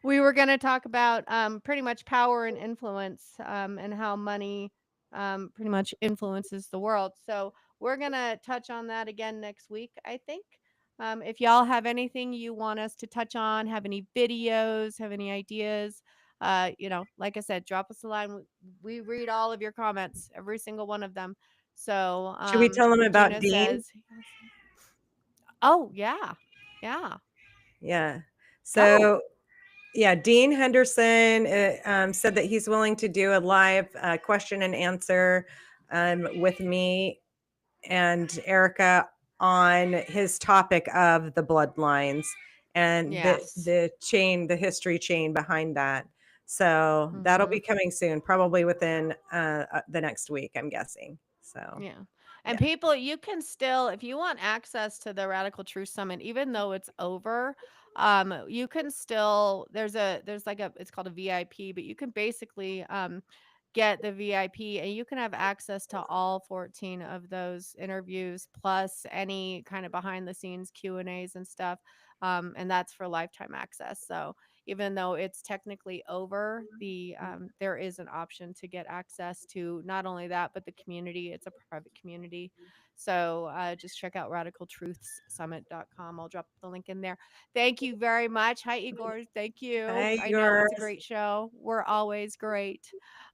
We were going to talk about pretty much power and influence and how money pretty much influences the world. So we're going to touch on that again next week, I think. If y'all have anything you want us to touch on, have any videos, have any ideas, like I said, drop us a line. We read all of your comments, every single one of them. So Should we tell them about Gina Dean? says, oh, yeah. Yeah. Yeah. Go. So, yeah, Dean Henderson said that he's willing to do a live question and answer with me and Erica on his topic of the bloodlines and Yes. the history chain behind that. So that'll be coming soon, probably within the next week, I'm guessing. So Yeah. And people, you can still, if you want access to the Radical Truth Summit, even though it's over, you can still, there's like it's called a VIP, but you can basically get the VIP and you can have access to all 14 of those interviews plus any kind of behind the scenes Q&As and stuff. And that's for lifetime access. So even though it's technically over, there is an option to get access to not only that but the community. It's a private community, so just check out radicaltruthsummit.com. I'll drop the link in there. Thank you very much. Hi, Igor. Thank you. hi, I know Igor. it's a great show. We're always great.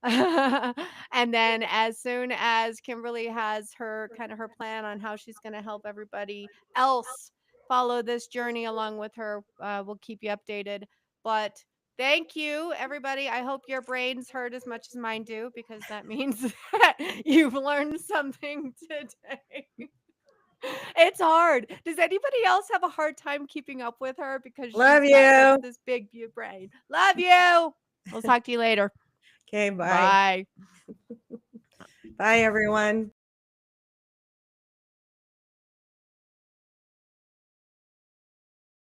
And then as soon as Kimberly has her plan on how she's going to help everybody else follow this journey along with her, we'll keep you updated. But thank you, everybody. I hope your brains hurt as much as mine do because that means that you've learned something today. It's hard. Does anybody else have a hard time keeping up with her because Love she's got you. this big brain? Love you. We'll talk to you later. Okay, bye. Bye. Bye, everyone.